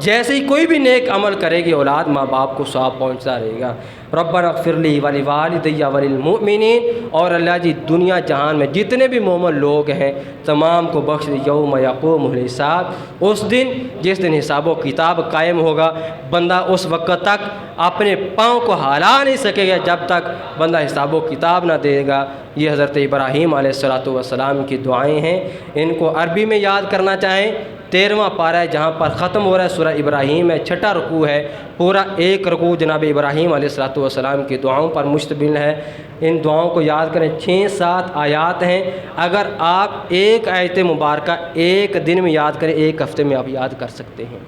Speaker 1: جیسے ہی کوئی بھی نیک عمل کرے گی اولاد ماں باپ کو ثواب پہنچتا رہے گا۔ ربنا اغفر لی ولوالدی وللمؤمنین، اور اللہ جی دنیا جہان میں جتنے بھی مومن لوگ ہیں تمام کو بخش دے۔ یوم یقوم الحساب، اس دن جس دن حساب و کتاب قائم ہوگا، بندہ اس وقت تک اپنے پاؤں کو ہلا نہیں سکے گا جب تک بندہ حساب و کتاب نہ دے گا۔ یہ حضرت ابراہیم علیہ السلام کی دعائیں ہیں، ان کو عربی میں یاد کرنا چاہیں۔ 13واں پارہ ہے جہاں پر ختم ہو رہا ہے سورہ ابراہیم ہے، 6واں رکوع ہے، پورا ایک رکوع جناب ابراہیم علیہ السلام کی دعاؤں پر مشتمل ہے۔ ان دعاؤں کو یاد کریں، 6-7 آیات ہیں، اگر آپ ایک آیت مبارکہ ایک دن میں یاد کریں، ایک ہفتے میں آپ یاد کر سکتے ہیں۔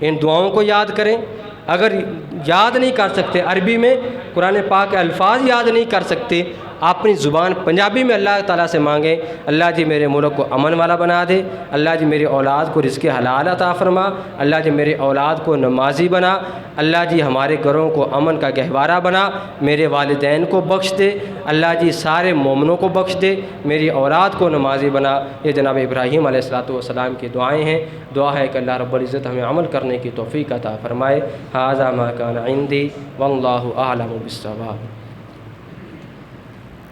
Speaker 1: ان دعاؤں کو یاد کریں، اگر یاد نہیں کر سکتے عربی میں قرآن پاک کے الفاظ یاد نہیں کر سکتے، اپنی زبان پنجابی میں اللہ تعالیٰ سے مانگیں، اللہ جی میرے ملک کو امن والا بنا دے، اللہ جی میری اولاد کو رزق حلال عطا فرما، اللہ جی میری اولاد کو نمازی بنا، اللہ جی ہمارے گھروں کو امن کا گہوارہ بنا، میرے والدین کو بخش دے، اللہ جی سارے مومنوں کو بخش دے، میری اولاد کو نمازی بنا۔ یہ جناب ابراہیم علیہ السلام کی دعائیں ہیں۔ دعا ہے کہ اللہ رب العزت ہمیں عمل کرنے کی توفیق عطا فرمائے۔ ھذا ما کان عندی واللہ اعلم بالصواب۔